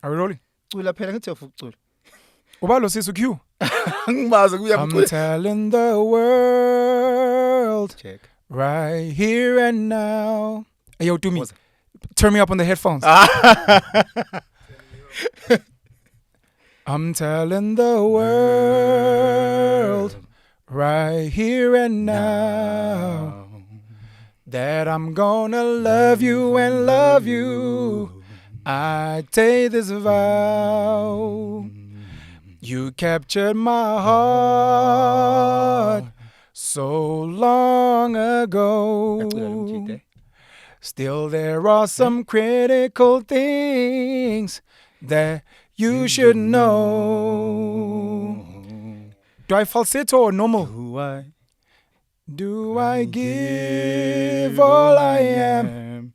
Are we rolling? Cula phela ngithi uyafukucula. Ubalo sisu Q. Ngimazi I'm kuyamcula. telling the world Check. right here and now. Hey, yo, Tumi, What's turn me up on the headphones. I'm telling the world right here and now that I'm gonna love you and love you. I take this vow. You captured my heart so long ago. Still there are some critical things that you should know. Do I falsetto or normal? Do I give all I am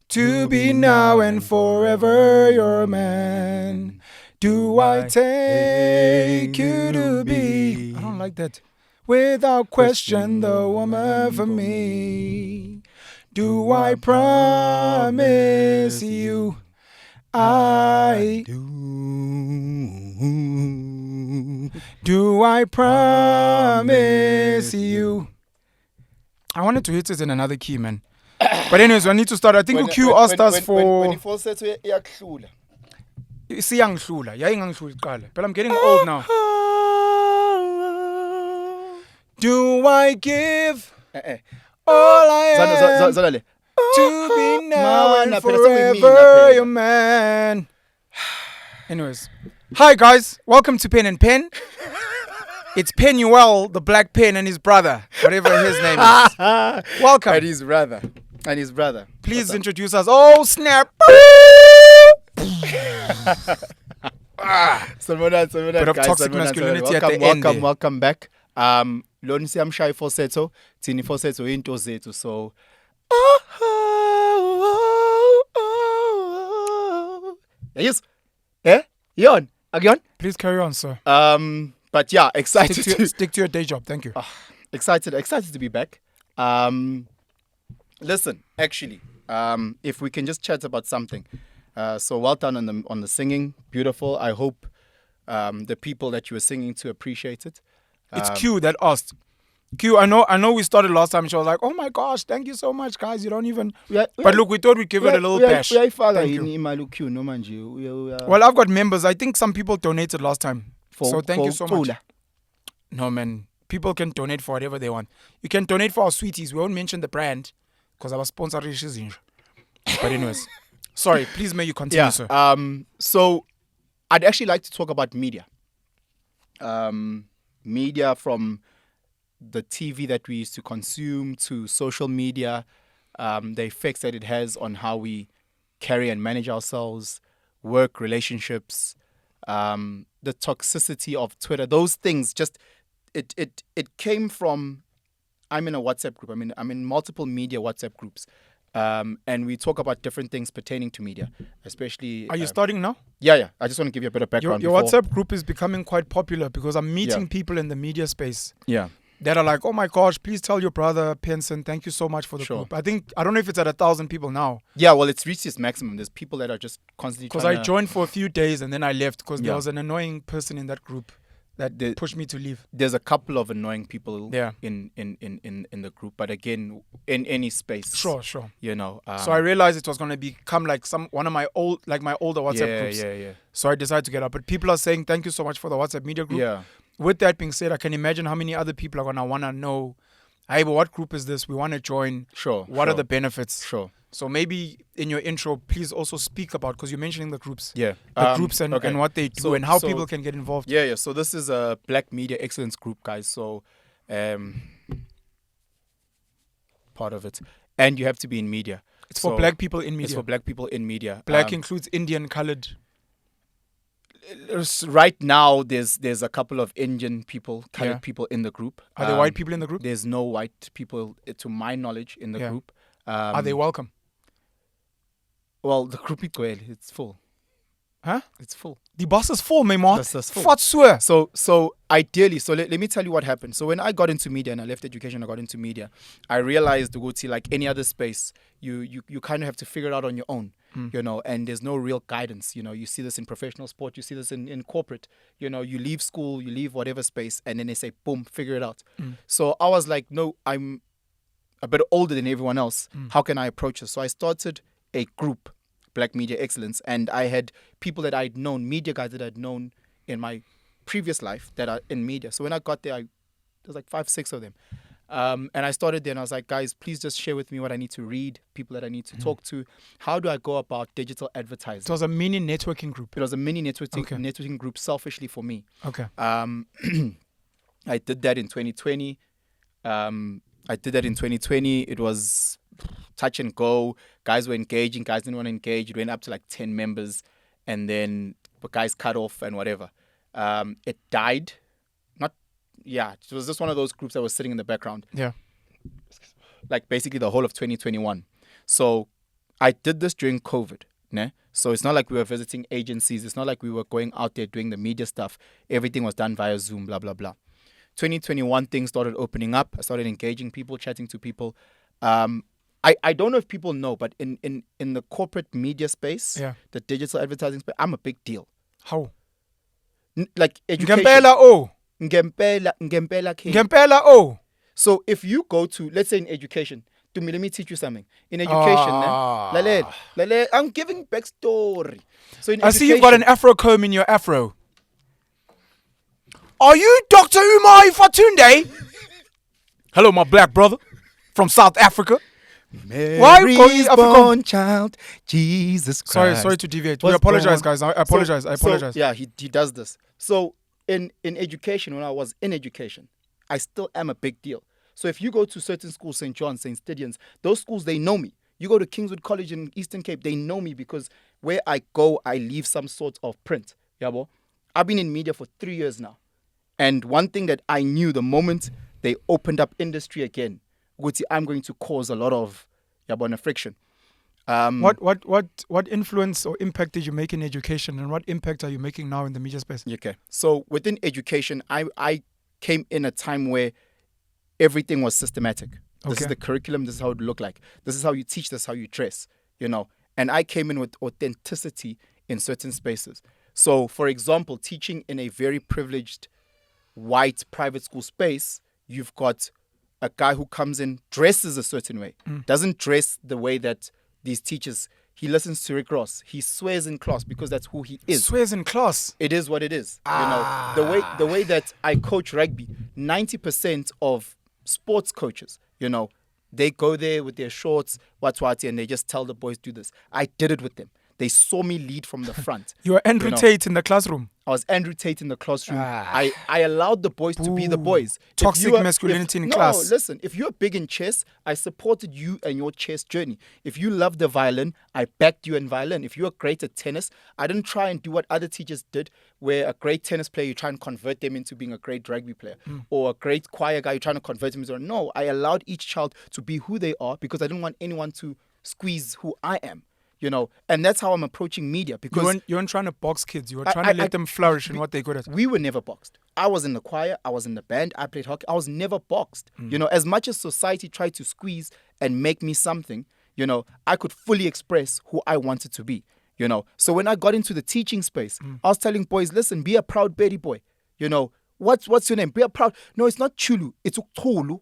to be now and forever your man? Do I take you to be, I don't like that, without question the woman for me? Do I promise you I do I promise you? I wanted to hit it in another key, man. But anyways, I need to start. I think Q asked us for... When you falsetto, iyakuhlula. Isiyangihlula. Yayingangihlula iqala. But I'm getting old now. Do I give all I am to be now and forever your man? Anyways. Hi, guys. Welcome to Pen and Pen. It's Penuel, the black pen, and his brother, whatever his name is. Welcome. And his brother. Please introduce us. Oh, snap. Bit of toxic masculinity at the end. Welcome back. Loni siyamshaya falsetto, thini falsetto into zethu. So yes. Yon. Again? Please carry on, sir. But yeah, excited stick to your day job. Thank you. Excited to be back. Listen, actually, if we can just chat about something. So well done on the singing. Beautiful. I hope the people that you were singing to appreciate it. It's Q that asked. Q, I know we started last time. She was like, oh my gosh, thank you so much, guys. You don't even... But look, we thought we'd give it a little bash. Thank you. Well, I've got members. I think some people donated last time. So thank you so much. No, man. People can donate for whatever they want. You can donate for our sweeties. We won't mention the brand because our sponsor is in. But anyways. Sorry, please may you continue, sir. So I'd actually like to talk about media. Media from the TV that we used to consume to social media, the effects that it has on how we carry and manage ourselves, work, relationships, the toxicity of Twitter, those things just, it came from, I'm in a WhatsApp group. I'm in multiple media WhatsApp groups. And we talk about different things pertaining to media, especially... Are you starting now? Yeah. I just want to give you a bit of background. Your WhatsApp group is becoming quite popular because I'm meeting people in the media space. Yeah. That are like, oh my gosh, please tell your brother Penson, thank you so much for the group. I don't know if it's at 1,000 people now. Yeah, well, it's reached its maximum. There's people that are just constantly because I joined for a few days and then I left because there was an annoying person in that group that pushed me to leave. There's a couple of annoying people in the group, but again, in any space. Sure. You know. So I realized it was going to become like one of my older WhatsApp groups. Yeah. So I decided to get up. But people are saying thank you so much for the WhatsApp media group. Yeah. With that being said, I can imagine how many other people are going to want to know, hey, but what group is this? We want to join. Sure. What are the benefits? Sure. So maybe in your intro, please also speak about, because you're mentioning the groups. Yeah. The groups and what they do and how people can get involved. Yeah. So this is a Black Media Excellence Group, guys. So part of it. And you have to be in media. It's for black people in media. It's for black people in media. Black includes Indian, colored. Right now, there's a couple of Indian people, colored people in the group. Are there white people in the group? There's no white people, to my knowledge, in the group. Are they welcome? Well, the group it's full. Huh? It's full. The bus is full, my man. That's full. What swear? So ideally, let me tell you what happened. So when I got into media and I left education, I got into media, I realized, Guti, like any other space, you kind of have to figure it out on your own, and there's no real guidance. You see this in professional sport, you see this in corporate. You leave school, you leave whatever space, and then they say, boom, figure it out. So I was like, no, I'm a bit older than everyone else. How can I approach this? So I started a group, Black Media Excellence, and I had people that I'd known, media guys that I'd known in my previous life that are in media. So when I got there, there's like 5-6 of them. And I started there and I was like, guys, please just share with me what I need to read, people that I need to talk to. How do I go about digital advertising? It was a mini networking group. It was a mini networking group selfishly for me. Okay. I did that in 2020. It was touch and go. Guys were engaging. Guys didn't want to engage. It went up to like 10 members. And then the guys cut off and whatever. It died. It was just one of those groups that was sitting in the background. Yeah. Like basically the whole of 2021. So I did this during COVID. Ne? So it's not like we were visiting agencies. It's not like we were going out there doing the media stuff. Everything was done via Zoom, blah, blah, blah. 2021, things started opening up. I started engaging people, chatting to people. I don't know if people know, but in the corporate media space, the digital advertising space, I'm a big deal. How? Like education. Ngempela o. So if you go to, let's say in education, Tumi, let me teach you something. In education, I'm giving backstory. So in I see you've got an afro comb in your afro. Are you Dr. Umar Fatunde? Hello, my black brother from South Africa. Mary's born child, Jesus Christ. Sorry to deviate. We apologize, guys. I apologize. So, he does this. So in education, when I was in education, I still am a big deal. So if you go to certain schools, St. John's, St. Stadions, those schools, they know me. You go to Kingswood College in Eastern Cape, they know me because where I go, I leave some sort of print. Yabo? I've been in media for 3 years now. And one thing that I knew the moment they opened up industry again, I'm going to cause a lot of friction. What influence or impact did you make in education, and what impact are you making now in the media space? Okay. So within education, I came in a time where everything was systematic. This is the curriculum. This is how it looked like. This is how you teach. This is how you dress. And I came in with authenticity in certain spaces. So, for example, teaching in a very privileged white private school space, you've got a guy who comes in, dresses a certain way, doesn't dress the way that these teachers, he listens to Rick Ross. He swears in class because that's who he is. Swears in class? It is what it is. The way that I coach rugby, 90% of sports coaches, they go there with their shorts, and they just tell the boys, do this. I did it with them. They saw me lead from the front. You were Andrew Tate in the classroom. I was Andrew Tate in the classroom. I allowed the boys to be the boys. Toxic masculinity in class. No, listen. If you're big in chess, I supported you and your chess journey. If you love the violin, I backed you in violin. If you were great at tennis, I didn't try and do what other teachers did, where a great tennis player, you try and convert them into being a great rugby player. Or a great choir guy, you're trying to convert them into... No, I allowed each child to be who they are because I didn't want anyone to squeeze who I am. And that's how I'm approaching media. Because you weren't trying to box kids. You were trying to let them flourish in what they're good at. We were never boxed. I was in the choir. I was in the band. I played hockey. I was never boxed. As much as society tried to squeeze and make me something, I could fully express who I wanted to be. So when I got into the teaching space, I was telling boys, listen, be a proud Betty boy. What's your name? Be a proud... No, it's not Chulu. It's Uktulu.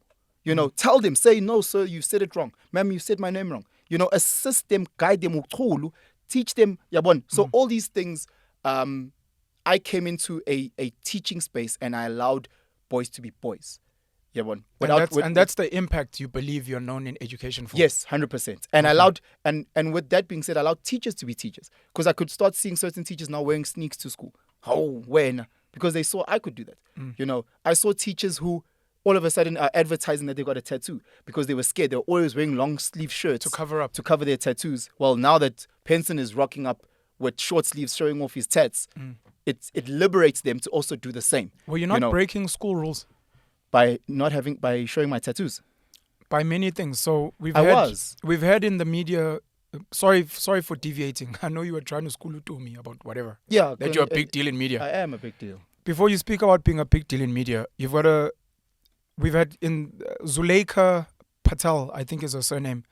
Tell them, say, no, sir, you said it wrong. Ma'am, you said my name wrong. Assist them, guide them, teach them. So all these things, I came into a teaching space and I allowed boys to be boys. And that's the impact you believe you're known in education for. Yes, 100%. And I allowed, and with that being said, I allowed teachers to be teachers. Because I could start seeing certain teachers now wearing sneaks to school. Oh, when? Because they saw I could do that. I saw teachers who all of a sudden are advertising that they got a tattoo because they were scared. They were always wearing long sleeve shirts to cover their tattoos. Well, now that Penson is rocking up with short sleeves showing off his tats, it liberates them to also do the same. Well, you're not breaking school rules by showing my tattoos. By many things. So we've heard in the media Sorry for deviating. I know you were trying to school Tumi about whatever. Yeah. That you're a big deal in media. I am a big deal. Before you speak about being a big deal in media, we've had in Zuleika Patel, I think is her surname.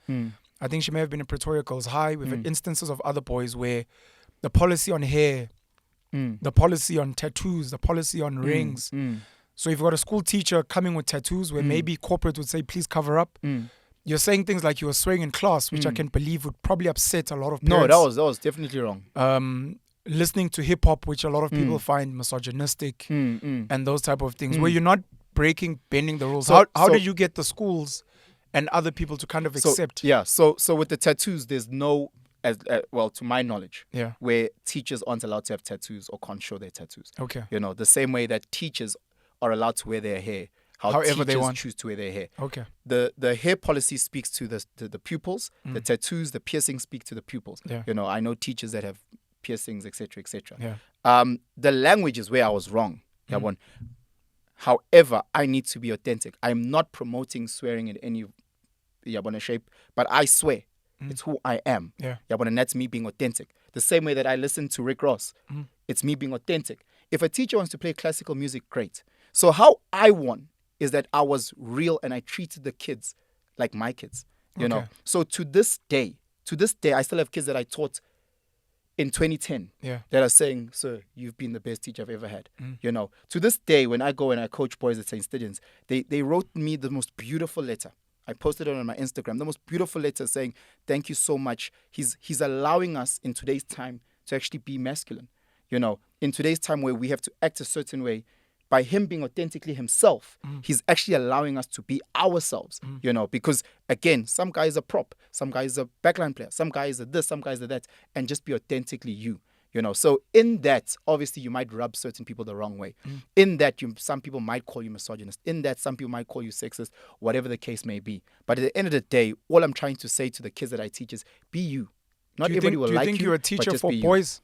I think she may have been in Pretoria Girls High. We've had instances of other boys where the policy on hair, the policy on tattoos, the policy on rings. So if you've got a school teacher coming with tattoos where maybe corporate would say, please cover up. You're saying things like you were swearing in class, which I can believe would probably upset a lot of parents. No, that was definitely wrong. Listening to hip hop, which a lot of people find misogynistic and those type of things, where you're not bending the rules. So, how did you get the schools and other people to kind of accept? Yeah, so with the tattoos, there's no, well, to my knowledge, where teachers aren't allowed to have tattoos or can't show their tattoos. Okay. The same way that teachers are allowed to wear their hair. However they want. Choose to wear their hair. Okay. The hair policy speaks to the pupils. The tattoos, the piercings speak to the pupils. Yeah. I know teachers that have piercings, etc., etc. Yeah. The language is where I was wrong. However, I need to be authentic. I'm not promoting swearing in any shape, but I swear. It's who I am. Yeah. And that's me being authentic. The same way that I listen to Rick Ross. It's me being authentic. If a teacher wants to play classical music, great. So how I won is that I was real and I treated the kids like my kids, you know. So to this day, I still have kids that I taught in 2010 that are saying, sir, you've been the best teacher I've ever had. To this day, when I go and I coach boys at St. Stidion's, they wrote me the most beautiful letter. I posted it on my Instagram, the most beautiful letter saying, thank you so much. He's allowing us in today's time to actually be masculine. In today's time where we have to act a certain way, by him being authentically himself, he's actually allowing us to be ourselves, because again, some guys are prop, some guys are backline player, some guys are this, some guys are that, and just be authentically you, So in that, obviously you might rub certain people the wrong way. In that, some people might call you misogynist. In that, some people might call you sexist, whatever the case may be. But at the end of the day, all I'm trying to say to the kids that I teach is be you. Not everybody will like you. Do you think you're a teacher for boys?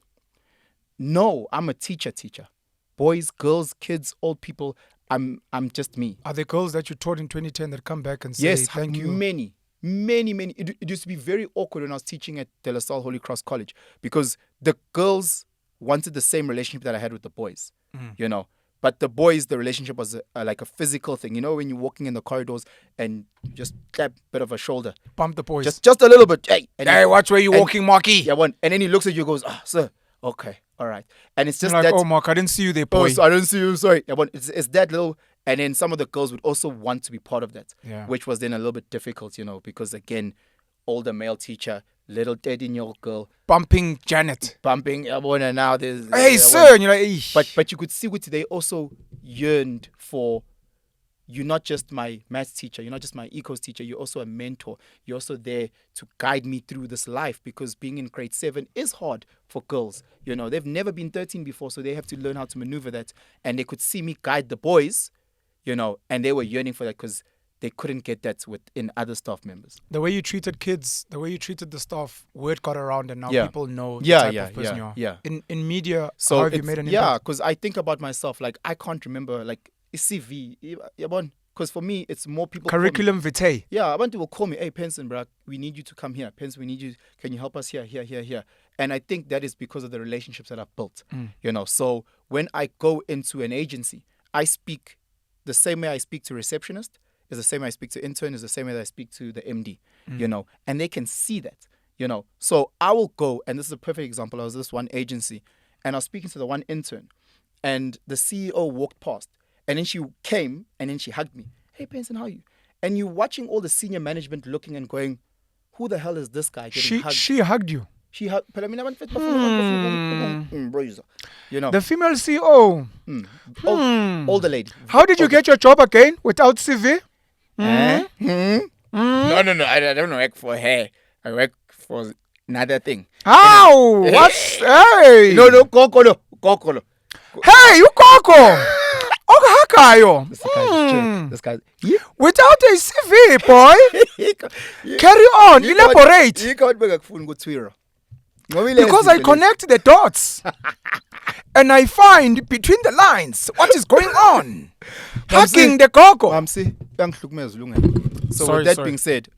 No, I'm a teacher. Boys, girls, kids, old people, I'm just me. Are there girls that you taught in 2010 that come back and say thank you? Many. It used to be very awkward when I was teaching at De La Salle Holy Cross College because the girls wanted the same relationship that I had with the boys, But the boys, the relationship was like a physical thing. When you're walking in the corridors and just clap a bit of a shoulder. Bump the boys. Just a little bit. Hey, watch where you're walking, Marky. Yeah, and then he looks at you and goes, sir, okay. All right. And it's just like, that... oh, Mark, I didn't see you there, boy. Oh, I didn't see you, sorry. Yeah, but it's that little... And then some of the girls would also want to be part of that, which was then a little bit difficult, because, again, older male teacher, little 13-year-old girl... Bumping Janet. And now there's... Hey, sir! And you're like, but you could see what they also yearned for... You're not just my maths teacher. You're not just my ecos teacher. You're also a mentor. You're also there to guide me through this life because being in grade 7 is hard for girls. They've never been 13 before, so they have to learn how to maneuver that. And they could see me guide the boys, and they were yearning for that because they couldn't get that within other staff members. The way you treated kids, the way you treated the staff, word got around and now people know the type of person you are. Yeah. In media, so how have you made an impact? Yeah, because I think about myself, like I can't remember, like, CV, because for me, it's more people. Curriculum vitae. Yeah, abantu will call me, hey, Penson, bro, we need you to come here. Penson, we need you. Can you help us here? And I think that is because of the relationships that I've built. So when I go into an agency, I speak the same way I speak to receptionist, is the same way I speak to intern, is the same way that I speak to the MD, and they can see that, So I will go, and this is a perfect example. I was this one agency, and I was speaking to the one intern, and the CEO walked past. And then she came and then she hugged me. Hey, Penson, how are you? And you're watching all the senior management looking and going, who the hell is this guy getting hugged? She hugged you? She hugged. The female CEO. Older lady. How did you get your job again without CV? No. I don't work for her. I work for another thing. How? What's... Hey! No, Kokolo. Hey, you Koko! This guy. Without a CV, boy. Carry on. Elaborate. Because I connect the dots. And I find between the lines what is going on. Hacking the Koko. So with that being said,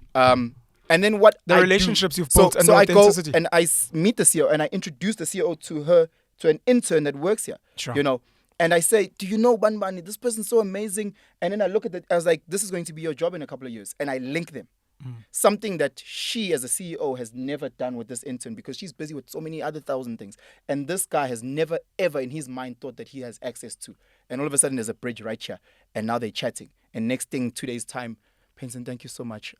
And then what the relationships you've built and the authenticity. So I go and I meet the CEO and I introduce the CEO to an intern that works here. Sure. You know, and I say, do you know Banbani? This person's so amazing. And then I look at it, I was like, this is going to be your job in a couple of years. And I link them. Something that she as a CEO has never done with this intern because she's busy with so many other thousand things. And this guy has never, ever in his mind thought that he has access to. And all of a sudden there's a bridge right here. And now they're chatting. And next thing, 2 days time, Penson, thank you so much.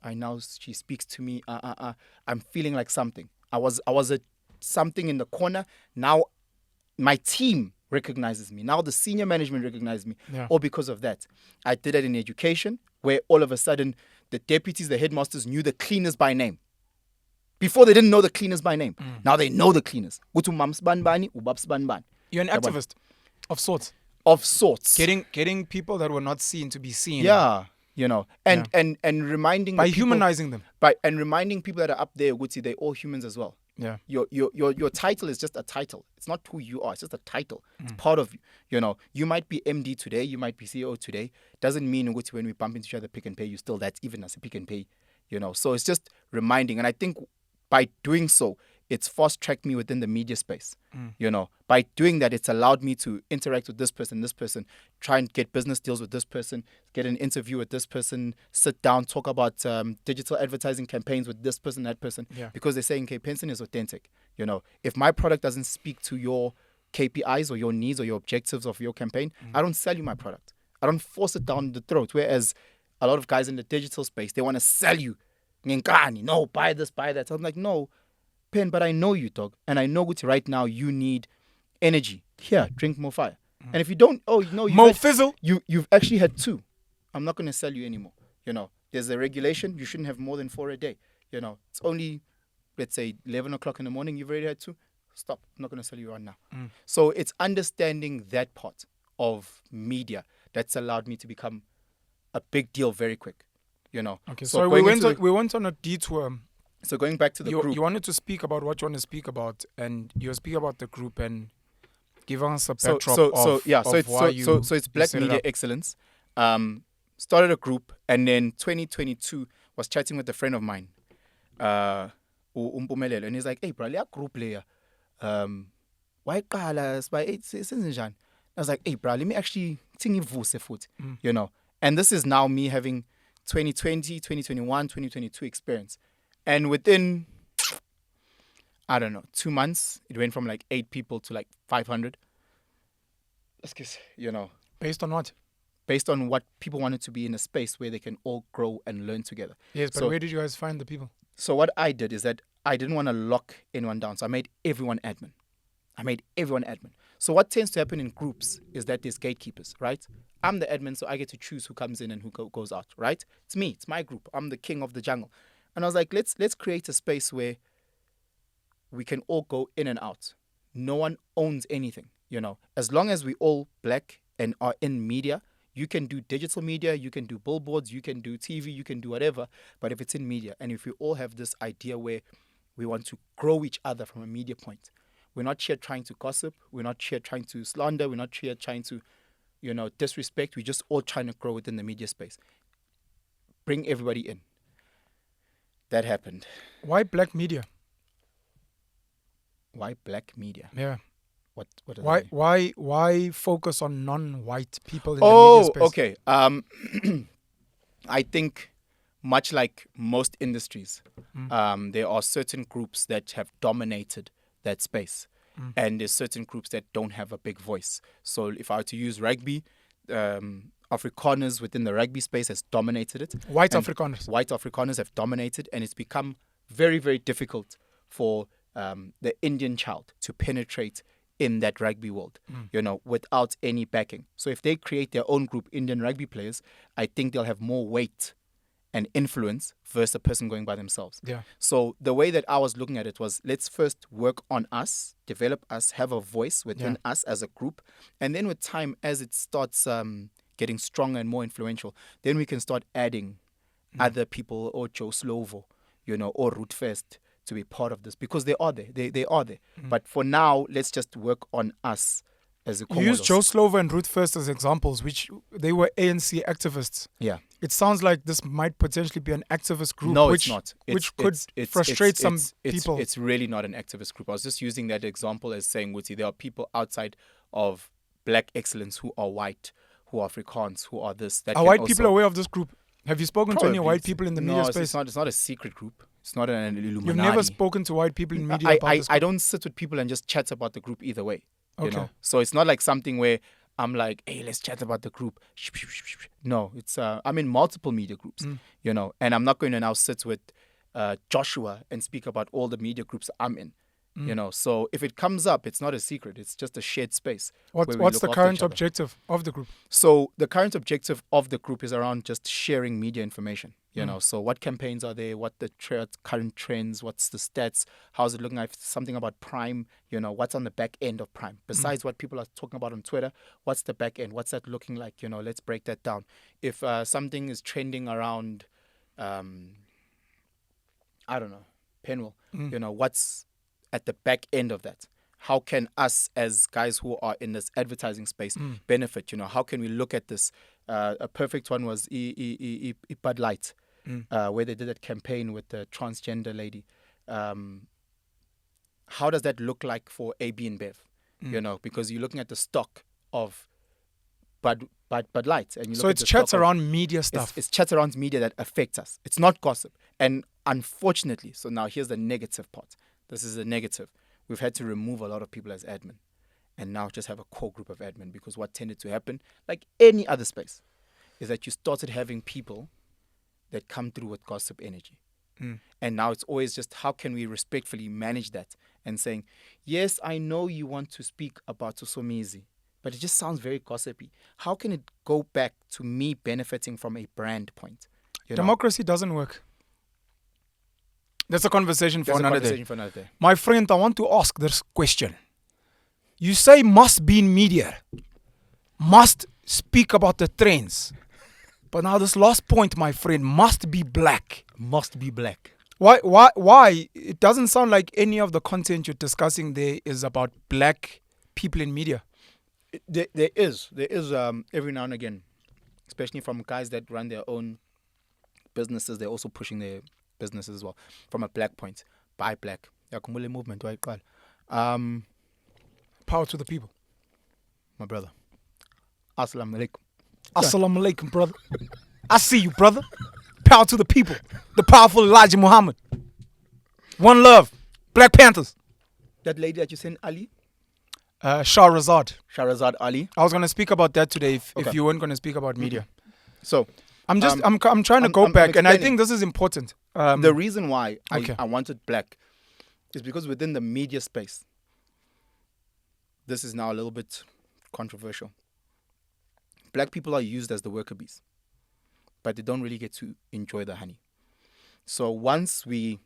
She speaks to me. I'm feeling like something. I was a something in the corner. Now my team recognizes me. Now the senior management recognizes me. Yeah. All because of that. I did that in education where all of a sudden the deputies, the headmasters knew the cleaners by name. Before they didn't know the cleaners by name. Now they know the cleaners. You're an activist of sorts. Of sorts. Getting people that were not seen to be seen. Yeah. You know. And reminding by humanizing them. And reminding people that are up there, Guti, they're all humans as well. Yeah. Your title is just a title. It's not who you are. It's just a title. It's part of you. You know, you might be MD today. You might be CEO today. Doesn't mean when we bump into each other, Pick and Pay, you still that even as a Pick and Pay. You know, so it's just reminding. And I think by doing so, it's fast-tracked me within the media space. You know, by doing that, it's allowed me to interact with this person, try and get business deals with this person, get an interview with this person, sit down, talk about digital advertising campaigns with this person, that person. Yeah. Because they're saying, okay, Penson is authentic. You know, if my product doesn't speak to your KPIs or your needs or your objectives of your campaign, I don't sell you my product. I don't force it down the throat. Whereas a lot of guys in the digital space, they want to sell you. No, buy this, buy that. So I'm like, no, Pen, but I know you, dog. And I know that right now you need energy. Here, drink more fire. And if you don't, fizzle. You've actually had 2. I'm not going to sell you anymore. You know, there's a regulation. You shouldn't have more than 4 a day. You know, it's only, let's say, 11 o'clock in the morning. You've already had 2. Stop. I'm not going to sell you right now. So it's understanding that part of media that's allowed me to become a big deal very quick. You know. Okay. So we went on a detour. So going back to the group. You wanted to speak about what you want to speak about, and you speak about the group and give us a backdrop So it's Black Media Excellence. Started a group, and then 2022 was chatting with a friend of mine, and he's like, "Hey, bro, le group layer. Why qala I was like, "Hey, bro, let me actually think foot, you know." And this is now me having 2020, 2021, 2022 experience. And within, I don't know, 2 months, it went from like 8 people to like 500. You know. Based on what? Based on what people wanted to be in a space where they can all grow and learn together. Yes, but where did you guys find the people? So what I did is that I didn't want to lock anyone down. So I made everyone admin. So what tends to happen in groups is that there's gatekeepers, right? I'm the admin, so I get to choose who comes in and who goes out, right? It's me. It's my group. I'm the king of the jungle. And I was like, let's create a space where we can all go in and out. No one owns anything, you know. As long as we all black and are in media, you can do digital media, you can do billboards, you can do TV, you can do whatever. But if it's in media, and if we all have this idea where we want to grow each other from a media point, we're not here trying to gossip, we're not here trying to slander, we're not here trying to, you know, disrespect. We're just all trying to grow within the media space. Bring everybody in. That happened. Why black media? Why black media? Yeah. What does that mean? Why focus on non-white people in the media space? Okay. I think much like most industries, there are certain groups that have dominated that space. And there's certain groups that don't have a big voice. So if I were to use rugby, Afrikaners within the rugby space has dominated it. White Afrikaners have dominated, and it's become very, very difficult for the Indian child to penetrate in that rugby world, you know, without any backing. So if they create their own group, Indian rugby players, I think they'll have more weight and influence versus a person going by themselves. Yeah. So the way that I was looking at it was, let's first work on us, develop us, have a voice within us as a group. And then with time, as it starts getting stronger and more influential, then we can start adding other people, or Joe Slovo, you know, or Rootfest, to be part of this, because they are there. They are there. But for now, let's just work on us as the You used Joe Slovo and Ruth First as examples, which they were ANC activists. Yeah. It sounds like this might potentially be an activist group. No, which, it's not. Which could frustrate some people. It's really not an activist group. I was just using that example as saying, Wuti, there are people outside of black excellence who are white, who are Afrikaans, who are this. That are white people aware of this group? Have you spoken to any white people in the media space? No, it's not a secret group. It's not an Illuminati. You've never spoken to white people in media about this group? I don't sit with people and just chat about the group either way. Okay. You know? So it's not like something where I'm like, hey, let's chat about the group. No, it's I'm in multiple media groups, you know, and I'm not going to now sit with Joshua and speak about all the media groups I'm in. You know, so if it comes up, it's not a secret. It's just a shared space. What's the current objective of the group? So the current objective of the group is around just sharing media information. You know, so what campaigns are there? What the current trends? What's the stats? How's it looking? If something about Prime, you know, what's on the back end of Prime? Besides what people are talking about on Twitter, what's the back end? What's that looking like? You know, let's break that down. If something is trending around, I don't know, Penuel, you know, what's at the back end of that? How can us as guys who are in this advertising space benefit? You know, how can we look at this? A perfect one was Bud Light, where they did that campaign with the transgender lady. How does that look like for AB and Bev? You know, because you're looking at the stock of Bud Light, and you look so it's chats around media stuff. It's chats around media that affects us. It's not gossip, and unfortunately, so now here's the negative part. This is the negative. We've had to remove a lot of people as admin and now just have a core group of admin, because what tended to happen, like any other space, is that you started having people that come through with gossip energy. And now it's always just how can we respectfully manage that and saying, yes, I know you want to speak about Sosomizi, but it just sounds very gossipy. How can it go back to me benefiting from a brand point? Democracy doesn't work. That's a conversation for another day. My friend, I want to ask this question. You say must be in media, must speak about the trends. But now this last point, my friend, must be black. Must be black. Why? It doesn't sound like any of the content you're discussing there is about black people in media. There is every now and again, especially from guys that run their own businesses, they're also pushing their businesses as well from a black point. By black. Movement. Power to the people. My brother. Assalamu alaikum. Assalamu alaikum, brother. I see you, brother. Power to the people. The powerful Elijah Muhammad. One love. Black Panthers. That lady that you sent, Ali? Shahrazad Ali. I was going to speak about that today if you weren't going to speak about media. So I'm trying to go back, and I think this is important. The reason why I wanted black is because within the media space, this is now a little bit controversial. Black people are used as the worker bees, but they don't really get to enjoy the honey. So once we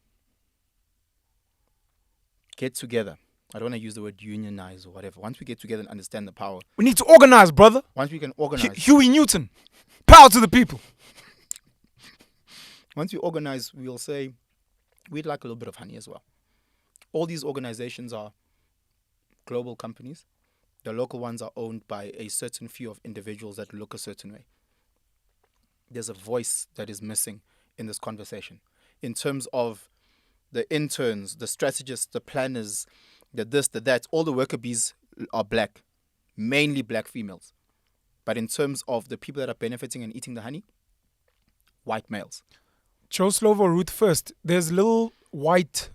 get together, I don't want to use the word unionize or whatever. Once we get together and understand the power. We need to organize, brother. Once we can organize. Huey Newton. Power to the people. Once we organize, we'll say, we'd like a little bit of honey as well. All these organizations are global companies. The local ones are owned by a certain few of individuals that look a certain way. There's a voice that is missing in this conversation. In terms of the interns, the strategists, the planners, the this, the that, all the worker bees are black. Mainly black females. But in terms of the people that are benefiting and eating the honey, white males. Joe Slovo, Ruth First, there's little white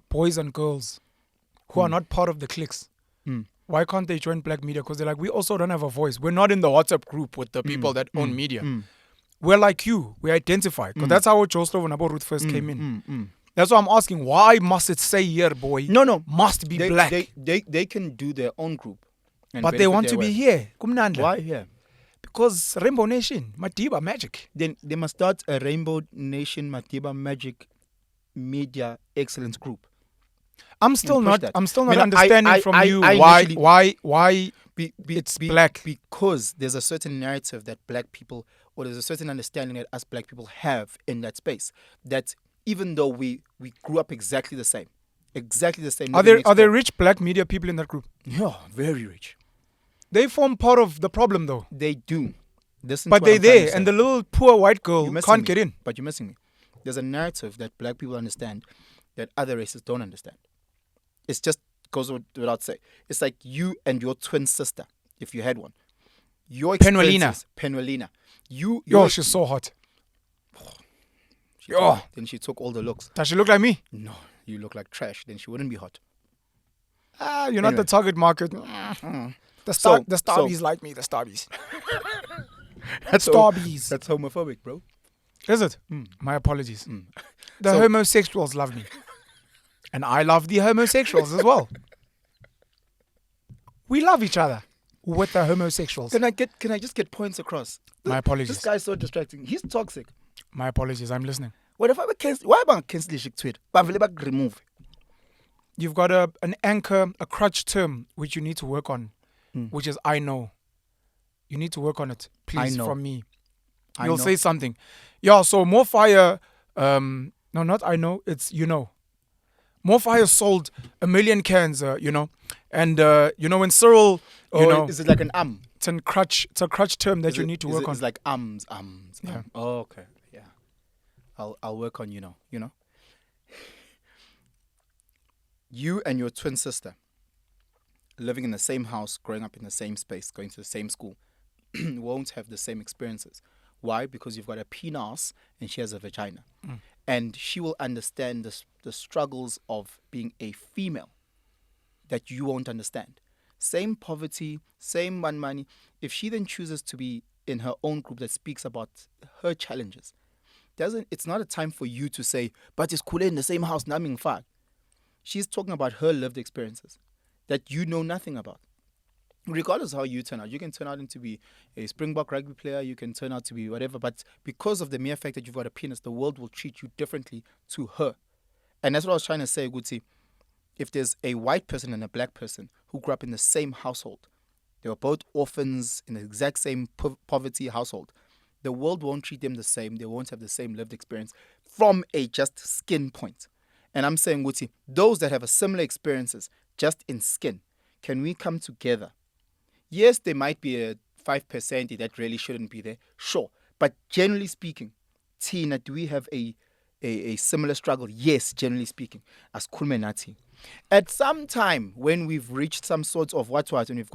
boys and girls who are not part of the cliques. Why can't they join black media? Because they're like, we also don't have a voice. We're not in the WhatsApp group with the people that own media. We're like you. We identify. Because that's how Joe Slovo and about Ruth First came in. That's why I'm asking, why must it say here, boy? No. Must be black. They can do their own group. But they want to be here. Why here? Because Rainbow Nation, Madiba Magic. Then they must start a Rainbow Nation Madiba Magic Media Excellence Group. I'm still not understanding from you why it's black. Because there's a certain narrative that black people, or there's a certain understanding that us black people have in that space. That even though we grew up exactly the same. Are there rich black media people in that group? Yeah, very rich. They form part of the problem, though. They do. But they're there, and the little poor white girl can't get in. But you're missing me. There's a narrative that black people understand that other races don't understand. It's just goes without saying. It's like you and your twin sister, if you had one. Your Penuelina. She's so hot. Then she took all the looks. Does she look like me? No, you look like trash. Then she wouldn't be hot. You're not the target market. The Starbies like me, the Starbies. That's homophobic, bro. Is it? My apologies. The homosexuals love me. And I love the homosexuals as well. We love each other with the homosexuals. Can I just get points across? My apologies. This guy's so distracting. He's toxic. My apologies. I'm listening. What if I cancel? Why am I canceling tweet? But remove. You've got an anchor, a crutch term which you need to work on, which is I know. You need to work on it, please, from me. You'll say something. Yeah, so More Fire, no, not I know, it's you know. More Fire sold 1 million cans, And, when Cyril, is it like an It's a crutch term that you need to work on. It's like Yeah. Oh, okay. Yeah. I'll work on, You and your twin sister living in the same house, growing up in the same space, going to the same school, won't have the same experiences. Why? Because you've got a penis and she has a vagina. And she will understand the struggles of being a female that you won't understand. Same poverty, same money. If she then chooses to be in her own group that speaks about her challenges, it's not a time for you to say, but it's cool in the same house, naming fag. She's talking about her lived experiences that you know nothing about. Regardless of how you turn out, you can turn out to be a Springbok rugby player, you can turn out to be whatever, but because of the mere fact that you've got a penis, the world will treat you differently to her. And that's what I was trying to say, Guti. If there's a white person and a black person who grew up in the same household, they were both orphans in the exact same poverty household, the world won't treat them the same, they won't have the same lived experience from a just skin point. And I'm saying, Guti, those that have a similar experiences just in skin, can we come together? Yes, there might be a 5% that really shouldn't be there. Sure. But generally speaking, Tina, do we have a similar struggle? Yes, generally speaking. As Kulmenati. At some time when we've reached some sort of and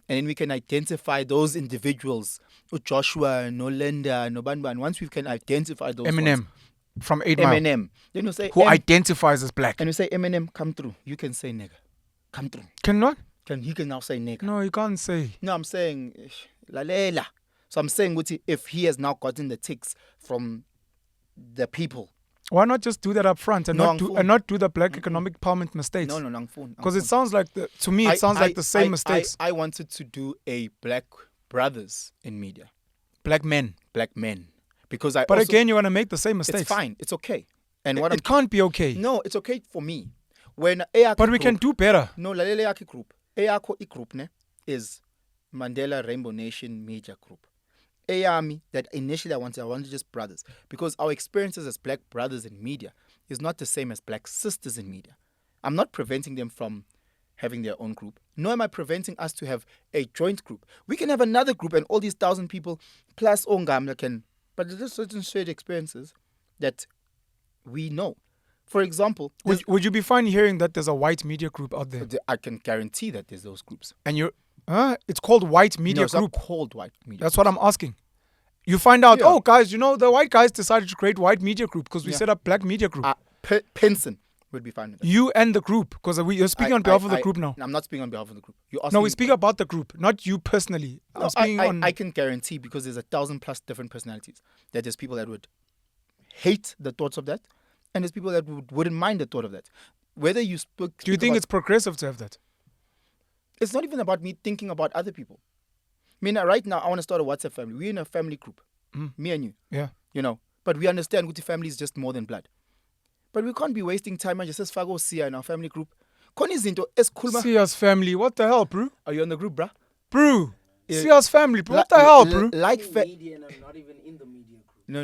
then we can identify those individuals, Joshua, Nolenda, Nobanban, once we can identify those Eminem from 8 Mile. Eminem. Then you say, who identifies as black. And you say, Eminem, come through. You can say nigga. Come through. Cannot? He can now say nigga. No, you can't say. No, I'm saying lalela. So I'm saying, if he has now gotten the ticks from the people, why not just do that up front and not do the black economic empowerment mistakes? No, because it sounds like the same mistakes. I wanted to do a black brothers in media, black men, because But again, you want to make the same mistakes. It's fine. It's okay. And it can't be okay. No, it's okay for me. But we can do better. No, lalela group. Eyakho group is Mandela Rainbow Nation Media Group. Eyami, that initially I wanted just brothers, because our experiences as black brothers in media is not the same as black sisters in media. I'm not preventing them from having their own group, nor am I preventing us to have a joint group. We can have another group and all these 1,000 people plus Ongamla but there's certain shared experiences that we know. For example, would you be fine hearing that there's a white media group out there? I can guarantee that there's those groups. And it's called white media group. No, it's not called white media. That's what I'm asking. You find out, guys, the white guys decided to create white media group because we set up black media group. Penson would be fine with that. You and the group, because you're speaking on behalf of the group now. I'm not speaking on behalf of the group. We speak about the group, not you personally. I can guarantee, because there's 1,000+ different personalities, that there's people that would hate the thoughts of that, and there's people that wouldn't mind the thought of that. Whether you spoke. Do you think it's progressive to have that? It's not even about me thinking about other people. I mean, right now, I want to start a WhatsApp family. We're in a family group. Me and you. Yeah. But we understand Guti family is just more than blood. But we can't be wasting time and just says Fago Sia in our family group. Sia's family. What the hell, bro? Are you on the group, bruh? Bro. Sia's family, bro. What the hell, bro? Media, and I'm not even in the media group. No.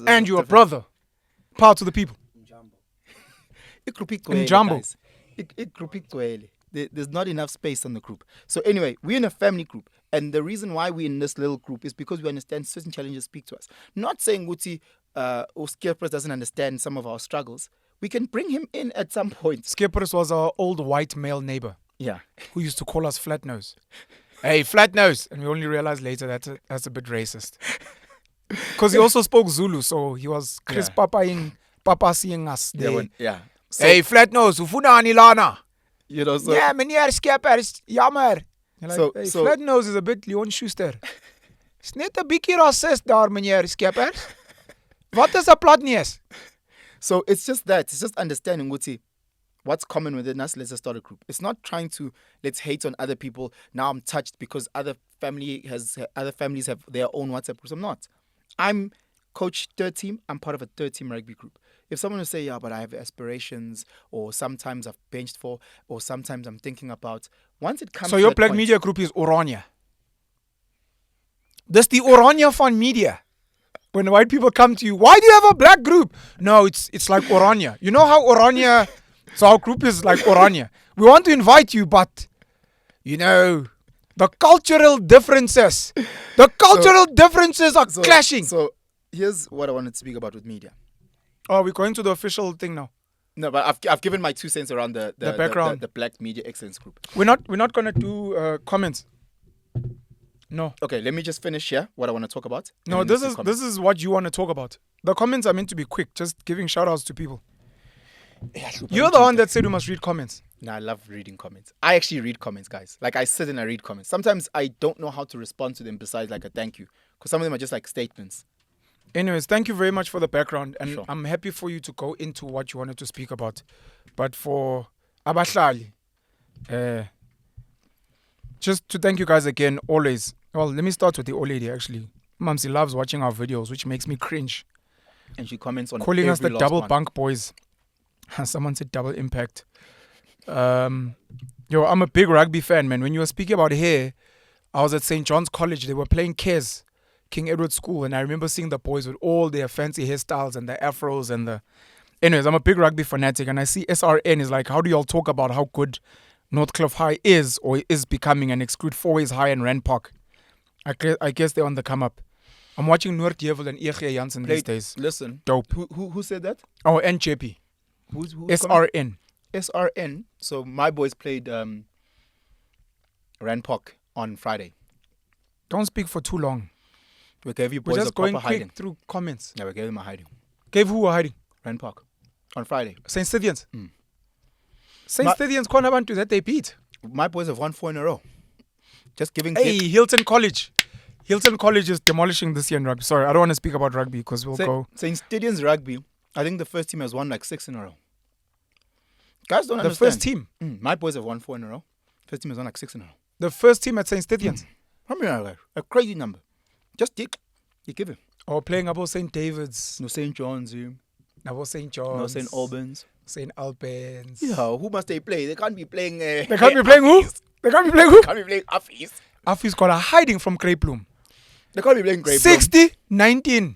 And you're a brother. Power to the people. Njambo. In Jumbo. There's not enough space on the group. So anyway, we're in a family group. And the reason why we're in this little group is because we understand certain challenges speak to us. Not saying Guti or Skeepers doesn't understand some of our struggles. We can bring him in at some point. Skeepers was our old white male neighbor. Yeah. Who used to call us flat nose. Hey, flat nose. And we only realized later that's a bit racist. Because he also spoke Zulu, so he was Chris Papa seeing us. So, hey, flat nose, ufuna anilana. You know, so yeah, meneer Skeepers, jammer. Like, hey, flat nose is a bit Leon Schuster. Is net 'n bietjie racist daar, meneer Skeepers. Wat is 'n platneus? So it's just that. It's just understanding what's common within us. Let's just start a group. It's not trying to let's hate on other people. Now I'm touched because other families have their own WhatsApp groups. I'm not. I'm coach third team. I'm part of a third team rugby group. If someone will say, yeah, but I have aspirations, or sometimes I've benched for, or sometimes I'm thinking about, once it comes so to your that black point, media group is Oranje. Dis die Oranje van media. When white people come to you, why do you have a black group? No, it's like Oranje. You know how Oranje, so our group is like Oranje. We want to invite you, but, you know, the cultural differences are clashing. So here's what I wanted to speak about with media. Oh, we're going to the official thing now. No, but I've given my 2 cents around the background, the Black Media Excellence Group. We're not gonna do comments. No. Okay, let me just finish here what I want to talk about. No, this is what you want to talk about. The comments are meant to be quick, just giving shout outs to people. You're the one that said we must read comments. No, I love reading comments. I actually read comments, guys. Like I sit and I read comments. Sometimes I don't know how to respond to them besides like a thank you, because some of them are just like statements. Anyways, thank you very much for the background, and Sure. I'm happy for you to go into what you wanted to speak about. But for Abahlali, just to thank you guys again, always. Well, let me start with the old lady, actually. Mamsi loves watching our videos, which makes me cringe. And she comments on calling us the every last double one. bunk boys. Someone said double impact. I'm a big rugby fan, man. When you were speaking about hair, I was at St. John's College. They were playing Kes, King Edward School, and I remember seeing the boys with all their fancy hairstyles and the afros and the... Anyways, I'm a big rugby fanatic, and I see SRN is like, how do y'all talk about how good Northcliffe High is or is becoming and exclude Fourways High and Rand Park? I guess they're on the come up. I'm watching Noord Jevel and E.G. Jansen these days. Listen. Dope. Who said that? Oh, and JP. Who's SRN. SRN. So my boys played Rand Park on Friday. Don't speak for too long. We gave you We're boys just a proper going quick hiding. through comments. Yeah, we gave them a hiding. Gave who a hiding? Rand Park on Friday. St. Stithians. Mm. St. Stithians corner bantu that they beat. My boys have won 4 in a row. Just giving. Hey, Hilton College. Hilton College is demolishing this year in rugby. Sorry, I don't want to speak about rugby because we'll go. St. Stithians rugby. I think the first team has won like 6 in a row. Guys don't the understand. First team. My boys have won 4 in a row. First team has won like 6 in a row. The first team at St. Stithians. I mean, a crazy number. Just you give it. Or playing about St. David's. No St. John's. No St. John's. No St. Albans. St. Albans. Yeah, who must they play? They can't be playing. They can't be playing who? They can't be playing who? Can't be playing Afis. Afis got a hiding from Grey Bloom. They can't be playing Grey Bloom. 60-19.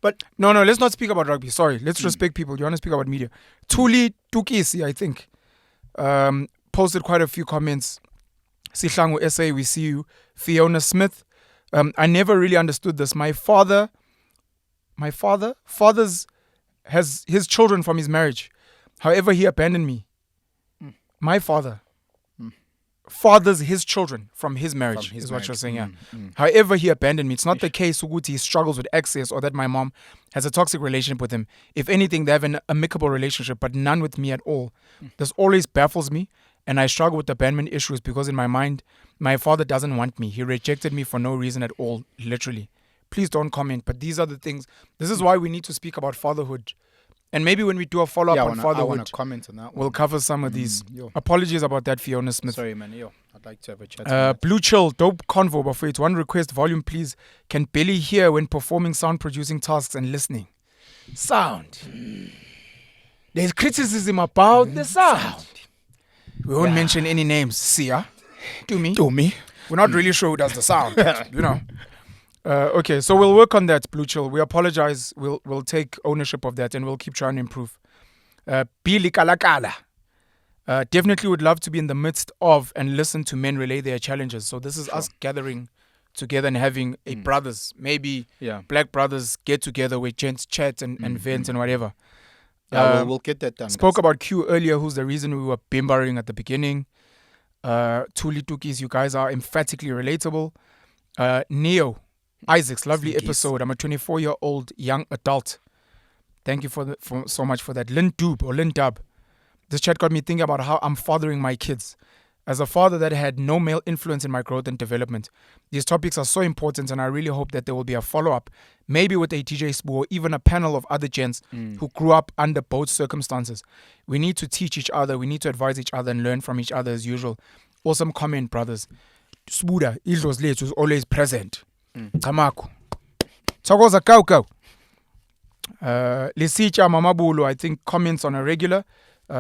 But no, let's not speak about rugby. Sorry, let's respect people. You want to speak about media? Thuli Tukisi, I think, posted quite a few comments. Sihlangu SA, we see you. Fiona Smith. I never really understood this. My father's has his children from his marriage. However, he abandoned me. My father fathers his children from his marriage, is what you're saying. Yeah. However, he abandoned me. It's not the case Uguti struggles with access or that my mom has a toxic relationship with him. If anything, they have an amicable relationship, but none with me at all. This always baffles me, and I struggle with abandonment issues because in my mind, my father doesn't want me. He rejected me for no reason at all, literally. Please don't comment, but these are the things. This is why we need to speak about fatherhood. And maybe when we do a follow-up on fatherhood, I want to comment on that one. We'll cover some of these. Apologies about that, Fiona Smith. Sorry, man. I'd like to have a chat. Blue Chill, dope convo, but for it, one request, volume please. Can barely hear when performing sound producing tasks and listening. Sound. There's criticism about the sound. We won't mention any names. Sia. Tumi. We're not really sure who does the sound. You know. Okay, so we'll work on that, Blue Chill. We apologize. We'll take ownership of that and we'll keep trying to improve. Billy Kalakala. Definitely would love to be in the midst of and listen to men relay their challenges. So this is us gathering together and having a brothers, maybe black brothers get together with gents chat and vents and whatever. We'll get that done. Spoke about Q earlier, who's the reason we were bimbering at the beginning. Tuli Tukis, you guys are emphatically relatable. Neo, Isaac's lovely episode. I'm a 24-year-old young adult. Thank you for so much for that. Lynn Dub. This chat got me thinking about how I'm fathering my kids. As a father that had no male influence in my growth and development, these topics are so important, and I really hope that there will be a follow-up, maybe with a TJ Sbu or even a panel of other gents who grew up under both circumstances. We need to teach each other, we need to advise each other and learn from each other as usual. Awesome comment, brothers. Sbuda, Idlos Late was always present. Kamako. Togoza Kauko. Lisicha Mamabulu, I think, comments on a regular.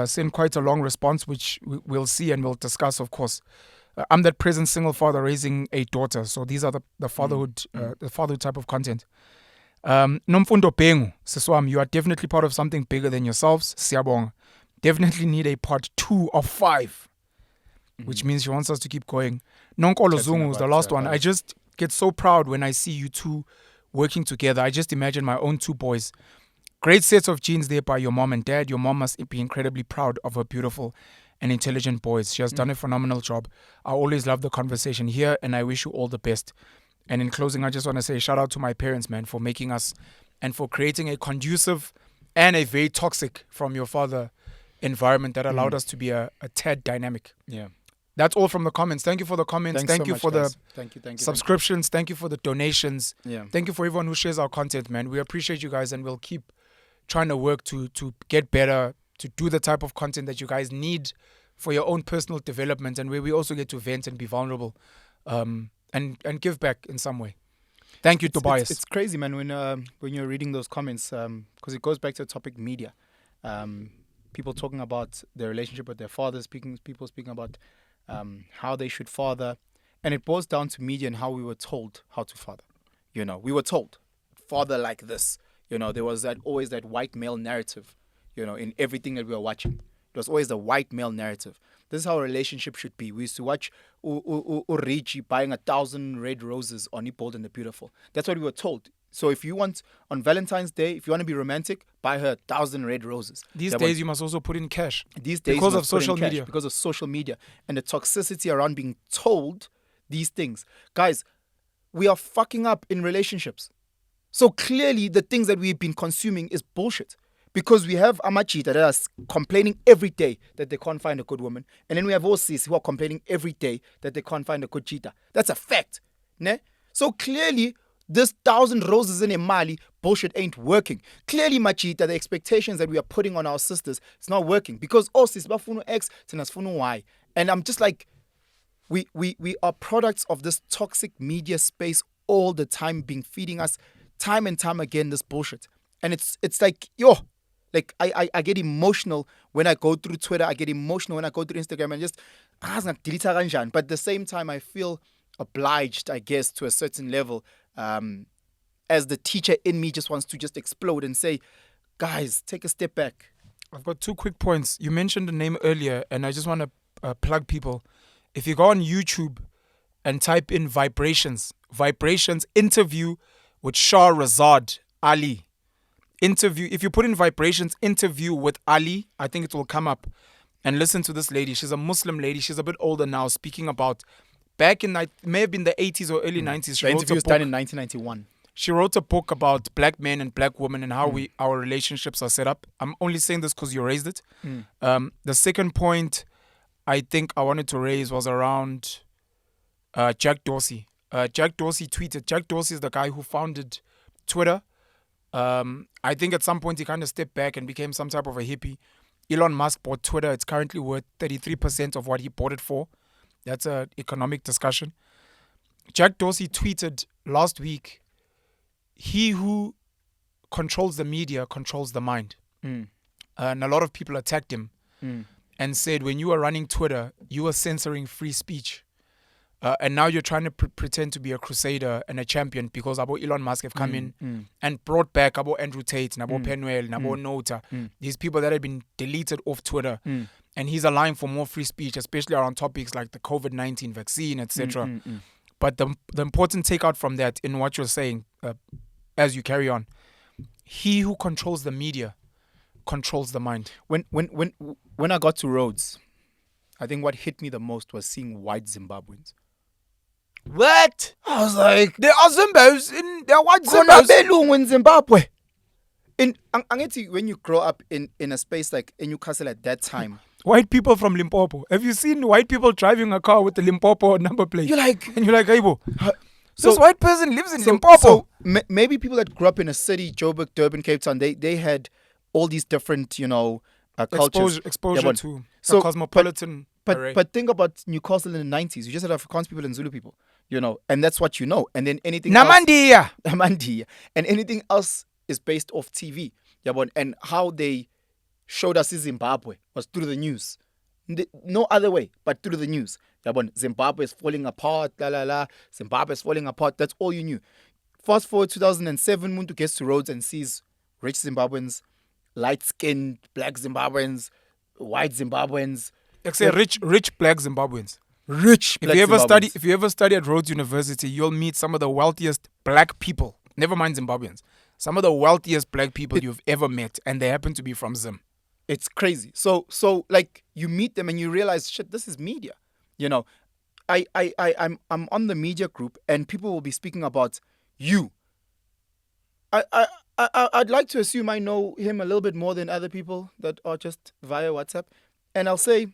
Sent quite a long response, which we'll see and we'll discuss, of course. I'm that present single father raising a daughter. So these are the fatherhood type of content. Nomfundo Pengu, Siswam, you are definitely part of something bigger than yourselves. Siyabonga. Definitely need a part 2 of 5, which means she wants us to keep going. Nonkolo Zungu is the last one. I just get so proud when I see you two working together. I just imagine my own 2 boys. Great sets of genes there by your mom and dad. Your mom must be incredibly proud of her beautiful and intelligent boys. She has done a phenomenal job. I always love the conversation here, and I wish you all the best. And in closing, I just want to say shout out to my parents, man, for making us and for creating a conducive and a very toxic from your father environment that allowed us to be a tad dynamic. Yeah. That's all from the comments. Thank you for the comments. Thank you for guys. the subscriptions. Thank you for the donations. Yeah. Thank you for everyone who shares our content, man. We appreciate you guys, and we'll keep trying to work to get better, to do the type of content that you guys need for your own personal development, and where we also get to vent and be vulnerable and give back in some way. Thank you, Tobias. It's crazy, man, when you're reading those comments, because it goes back to the topic media. People talking about their relationship with their fathers, people speaking about how they should father. And it boils down to media and how we were told how to father. You know, we were told, father like this. You know, there was always that white male narrative, you know, in everything that we were watching. It was always the white male narrative. This is how a relationship should be. We used to watch Richie buying 1,000 red roses on Bold and the Beautiful. That's what we were told. So if you want, on Valentine's Day, if you want to be romantic, buy her 1,000 red roses. These days, you must also put in cash. These days, because of social media. Because of social media and the toxicity around being told these things. Guys, we are fucking up in relationships. So clearly, the things that we've been consuming is bullshit. Because we have Amachita that are complaining every day that they can't find a good woman. And then we have Osis who are complaining every day that they can't find a good cheetah. That's a fact. Ne? So clearly, this 1,000 roses in a Mali bullshit ain't working. Clearly, Machita, the expectations that we are putting on our sisters, it's not working. Because Osis, Bafunu X, Tinasfunu Y. And I'm just like, we are products of this toxic media space all the time, being feeding us time and time again this bullshit. And it's like, like I get emotional when I go through Twitter. I get emotional when I go through Instagram and just but at the same time I feel obliged, I guess, to a certain level, as the teacher in me just wants to just explode and say, guys, take a step back. I've got 2 quick points. You mentioned the name earlier, and I just want to plug people. If you go on YouTube and type in Vibrations interview with Shah Razad Ali. Interview, if you put in Vibrations interview with Ali, I think it will come up. And listen to this lady. She's a Muslim lady. She's a bit older now, speaking about back in, may have been the 80s or early 90s. The interview was done in 1991. She wrote a book about black men and black women and how our relationships are set up. I'm only saying this because you raised it. The second point I think I wanted to raise was around Jack Dorsey. Jack Dorsey tweeted. Jack Dorsey is the guy who founded Twitter. I think at some point he kind of stepped back and became some type of a hippie. Elon Musk bought Twitter. It's currently worth 33% of what he bought it for. That's an economic discussion. Jack Dorsey tweeted last week, he who controls the media controls the mind. And a lot of people attacked him and said, when you are running Twitter, you are censoring free speech. And now you're trying to pretend to be a crusader and a champion because Abo Elon Musk have come in and brought back Abo Andrew Tate, Nabo Penuel, Nabo Nota, these people that have been deleted off Twitter. and he's allying for more free speech, especially around topics like the COVID-19 vaccine, etc. But the important takeout from that in what you're saying, as you carry on, he who controls the media controls the mind. When I got to Rhodes, I think what hit me the most was seeing white Zimbabweans. What? I was like, there are Zimbabweans there are white Zimbabweans in Zimbabwe. When you grow up in a space like in Newcastle at that time, white people from Limpopo. Have you seen white people driving a car with the Limpopo number plate? You're like, hey, bo, this white person lives in Limpopo. So maybe people that grew up in a city, Joburg, Durban, Cape Town, they had all these different, cultures. Exposure to the cosmopolitan. But think about Newcastle in the 90s. You just had Afrikaans people and Zulu people, and that's what you know. And then anything Namandia. And anything else is based off TV. And how they showed us in Zimbabwe was through the news. No other way but through the news. Zimbabwe is falling apart, Zimbabwe is falling apart. That's all you knew. Fast forward 2007, Muntu gets to Rhodes and sees rich Zimbabweans, light-skinned black Zimbabweans, white Zimbabweans. Rich black Zimbabweans. If you ever study at Rhodes University, you'll meet some of the wealthiest black people. Never mind Zimbabweans. Some of the wealthiest black people you've ever met, and they happen to be from Zim. It's crazy. So like you meet them and you realize, shit, this is media. I'm on the media group and people will be speaking about you. I'd like to assume I know him a little bit more than other people that are just via WhatsApp, and I'll say,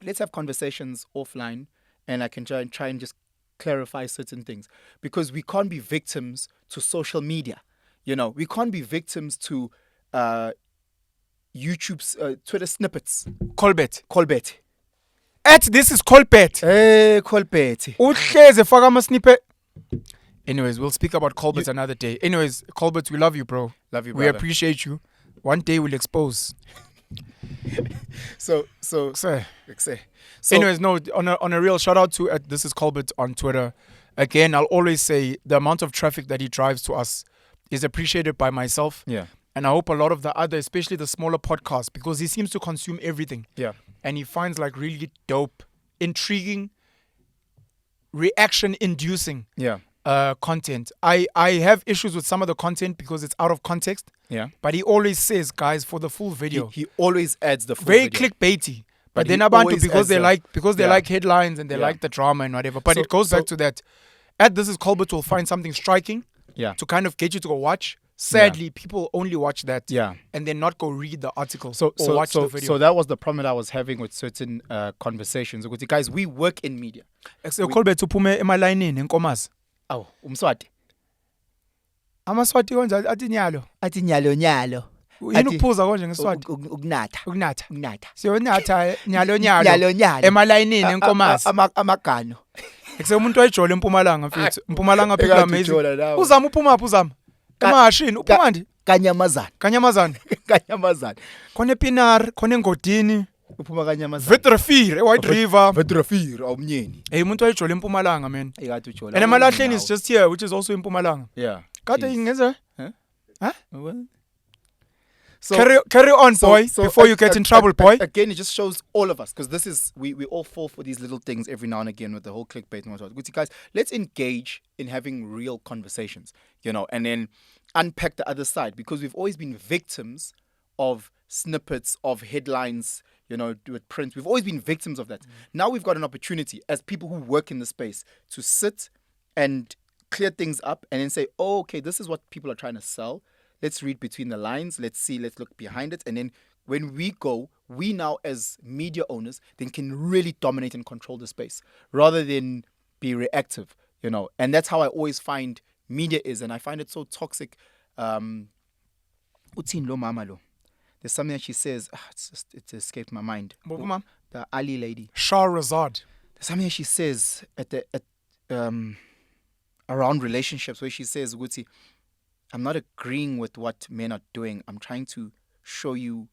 let's have conversations offline, and I can try and just clarify certain things, because we can't be victims to social media. We can't be victims to YouTube's Twitter snippets. Colbert. This is Colbert. Hey, Colbert. Snippet. Anyways, we'll speak about Colbert another day. Anyways, Colbert, we love you, bro. Love you, brother. We appreciate you. One day we'll expose. So anyways, no, on a real shout out to This is Colbert on Twitter. Again, I'll always say the amount of traffic that he drives to us is appreciated by myself. Yeah. And I hope a lot of the other, especially the smaller podcasts, because he seems to consume everything. Yeah. And he finds like really dope, intriguing, reaction-inducing content. I have issues with some of the content because it's out of context. Yeah. But he always says, guys, for the full video. He always adds the full very video. Clickbaity. But then abantu because they like headlines and they like the drama and whatever. But it goes back to that. This is Colbert will find something striking to kind of get you to go watch. Sadly, people only watch that and then not go read the article or watch the video. So that was the problem that I was having with certain conversations. Guys, we work in media. Colbert uphume emalayinini enkomazi. Awu, umswati. Amaswati konje athi nyalo. Athi nyalo. Yini ukuphuza konje ngeSwati? Ukunatha. Siyonatha nyalo. Emalayinini enkomazi. Amagano. Umuntu wayijole eMpumalanga mfethu. EMpumalanga people amazing. Uzama uphuma uphuzama. Emashini uphuma ndi? Kanyamazana. Khona ePinar, khona eNgodini. Uphuma Kanyamazana. Vetrafir, eWhite River. Vetrafir awumnyeni. Umuntu wayijole eMpumalanga man. Ekade ujola. And Emalahleni is just here, which is also in Mpumalanga. Yeah. Kade ingenza? Huh? Well. Carry on, boy, before you get in trouble, boy. Again, it just shows all of us, because this is, we all fall for these little things every now and again with the whole clickbait and whatnot. Guys, let's engage in having real conversations, and then unpack the other side, because we've always been victims of snippets, of headlines, with print. We've always been victims of that. Now we've got an opportunity as people who work in the space to sit and clear things up and then say, oh, okay, this is what people are trying to sell. Let's read between the lines. Let's look behind it. And then when we now as media owners then can really dominate and control the space rather than be reactive, And that's how I always find media is. And I find it so toxic. Utin lo mama lo. There's something that she says, it's escaped my mind. The Ali lady. Shahrazad. There's something that she says around relationships where she says, Guti, I'm not agreeing with what men are doing. I'm trying to show you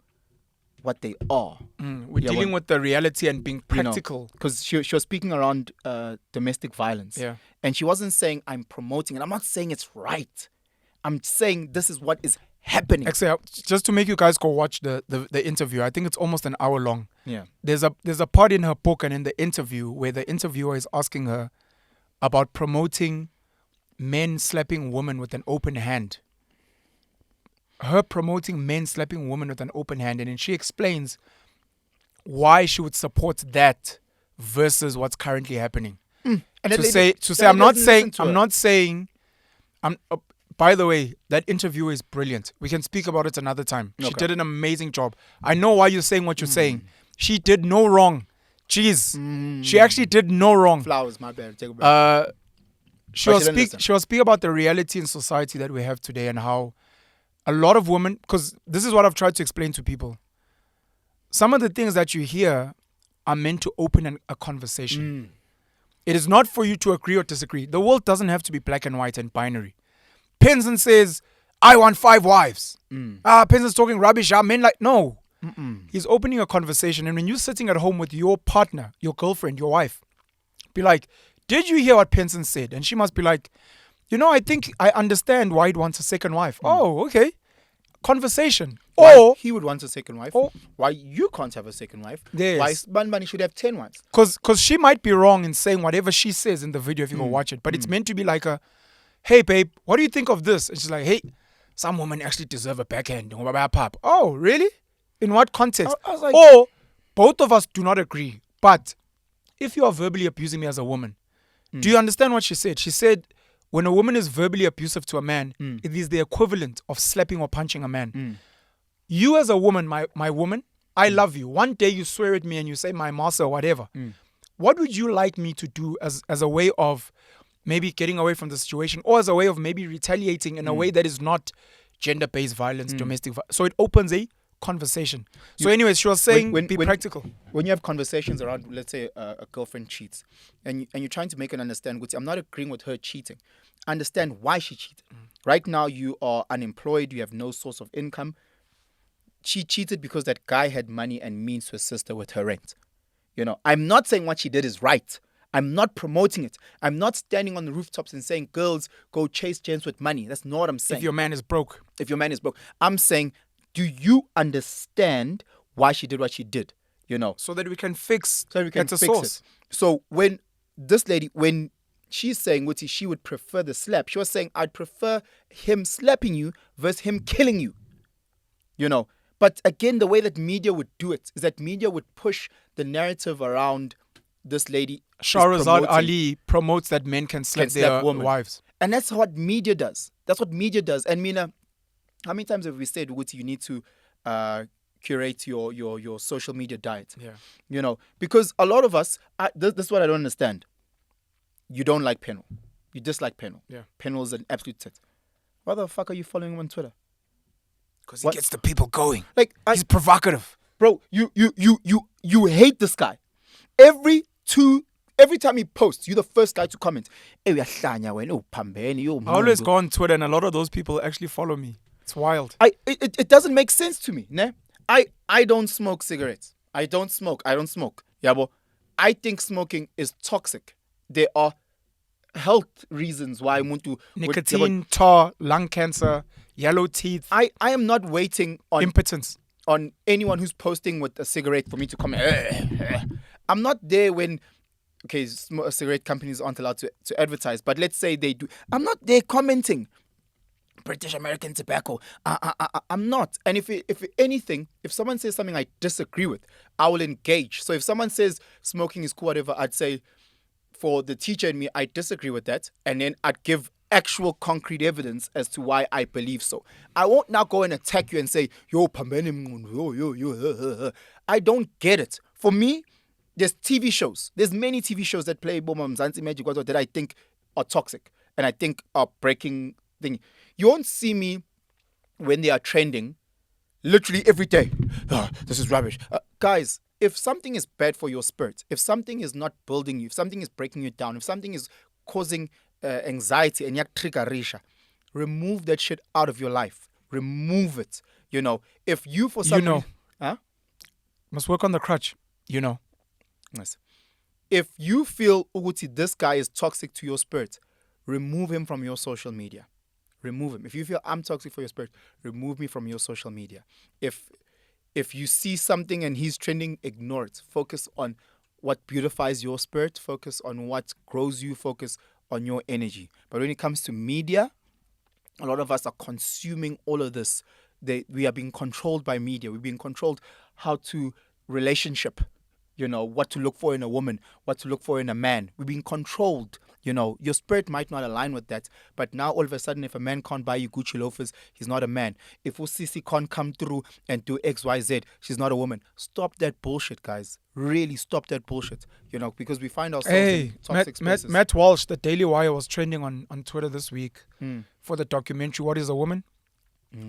what they are. We're dealing with the reality and being practical. Because she was speaking around domestic violence. Yeah. And she wasn't saying I'm promoting it. I'm not saying it's right. I'm saying this is what is happening. Actually, just to make you guys go watch the interview, I think it's almost an hour long. Yeah. There's a part in her book and in the interview where the interviewer is asking her about promoting men slapping women with an open hand. Her promoting men slapping women with an open hand, and then she explains why she would support that versus what's currently happening. By the way, that interview is brilliant. We can speak about it another time. Okay. She did an amazing job. I know why you're saying what you're saying. She did no wrong. Jeez. She actually did no wrong. Flowers, my bad. Take a breath. She will speak about the reality in society that we have today and how a lot of women, because this is what I've tried to explain to people. Some of the things that you hear are meant to open a conversation. It is not for you to agree or disagree. The world doesn't have to be black and white and binary. Penson says, I want 5 wives. Penson's talking rubbish. Men like, no. He's opening a conversation. And when you're sitting at home with your partner, your girlfriend, your wife, be like, did you hear what Penson said? And she must be like, I think I understand why he wants a second wife. Oh, okay. Conversation. Why or he would want a second wife. Or why you can't have a second wife. Yes. Why Banbani should have 10 wives. Because she might be wrong in saying whatever she says in the video if you go watch it. But it's meant to be like hey, babe, what do you think of this? And she's like, hey, some women actually deserve a backhand. Oh, really? In what context? I was like, or both of us do not agree. But if you are verbally abusing me as a woman, do you understand what she said? She said, when a woman is verbally abusive to a man, it is the equivalent of slapping or punching a man. You as a woman, my woman, I love you. One day you swear at me and you say my master or whatever. What would you like me to do as a way of maybe getting away from the situation or as a way of maybe retaliating in a way that is not gender-based violence, domestic violence? So it opens a conversation. So anyways, she was saying be practical. When you have conversations around, let's say a girlfriend cheats and you're trying to make her understand, I'm not agreeing with her cheating. Understand why she cheated. Right now you are unemployed, you have no source of income. She cheated because that guy had money and means to assist her with her rent. I'm not saying what she did is right. I'm not promoting it. I'm not standing on the rooftops and saying girls go chase gents with money. That's not what I'm saying. If your man is broke. I'm saying, do you understand why she did what she did? So that we can fix it. So when this lady, when she's saying she would prefer the slap, she was saying, I'd prefer him slapping you versus him killing you. But again, the way that media would do it is that media would push the narrative around this lady. Shahrazad Ali promotes that men can slap their wives. And that's what media does. And Mina, how many times have we said, you need to curate your social media diet? Yeah. Because a lot of us, this is what I don't understand. You don't like Penuel. You dislike Penuel. Yeah. Penuel's an absolute tit. Why the fuck are you following him on Twitter? Because he gets the people going. He's provocative. Bro, you hate this guy. Every time he posts, you're the first guy to comment. I always go on Twitter and a lot of those people actually follow me. It's wild. It doesn't make sense to me. Ne? I don't smoke cigarettes. I don't smoke. Yabo. I think smoking is toxic. There are health reasons why I want to... Nicotine, tar, lung cancer, yellow teeth. I am not waiting on... impotence. On anyone who's posting with a cigarette for me to comment. I'm not there when... Okay, cigarette companies aren't allowed to advertise, but let's say they do. I'm not there commenting. British American tobacco. I'm not. And if anything, if someone says something I disagree with, I will engage. So if someone says smoking is cool, whatever, I'd say, for the teacher and me, I disagree with that. And then I'd give actual concrete evidence as to why I believe so. I won't now go and attack you and say, yo, I don't get it. For me, there's TV shows. There's many TV shows that play Mzansi Magic that I think are toxic and I think are breaking thing. You won't see me when they are trending literally every day. This is rubbish. Guys, if something is bad for your spirit, if something is not building you, if something is breaking you down, if something is causing anxiety and triggerisha, remove that shit out of your life. Remove it. If you for some reason... Must work on the crutch, Yes. If you feel, Uguti, this guy is toxic to your spirit, remove him from your social media. remove him. If you feel I'm toxic for your spirit, remove me from your social media. If you see something and he's trending, ignore it. Focus on what beautifies your spirit. Focus on what grows you. Focus on your energy. But when it comes to media, a lot of us are consuming all of this. We are being controlled by media. We're being controlled how to relationship, what to look for in a woman, what to look for in a man. We're being controlled. Your spirit might not align with that, but now all of a sudden, if a man can't buy you Gucci loafers, he's not a man. If Usisi can't come through and do X, Y, Z, she's not a woman. Stop that bullshit, guys. Really stop that bullshit. Because we find ourselves in toxic spaces. Matt Walsh, the Daily Wire, was trending on Twitter this week for the documentary "What Is a Woman."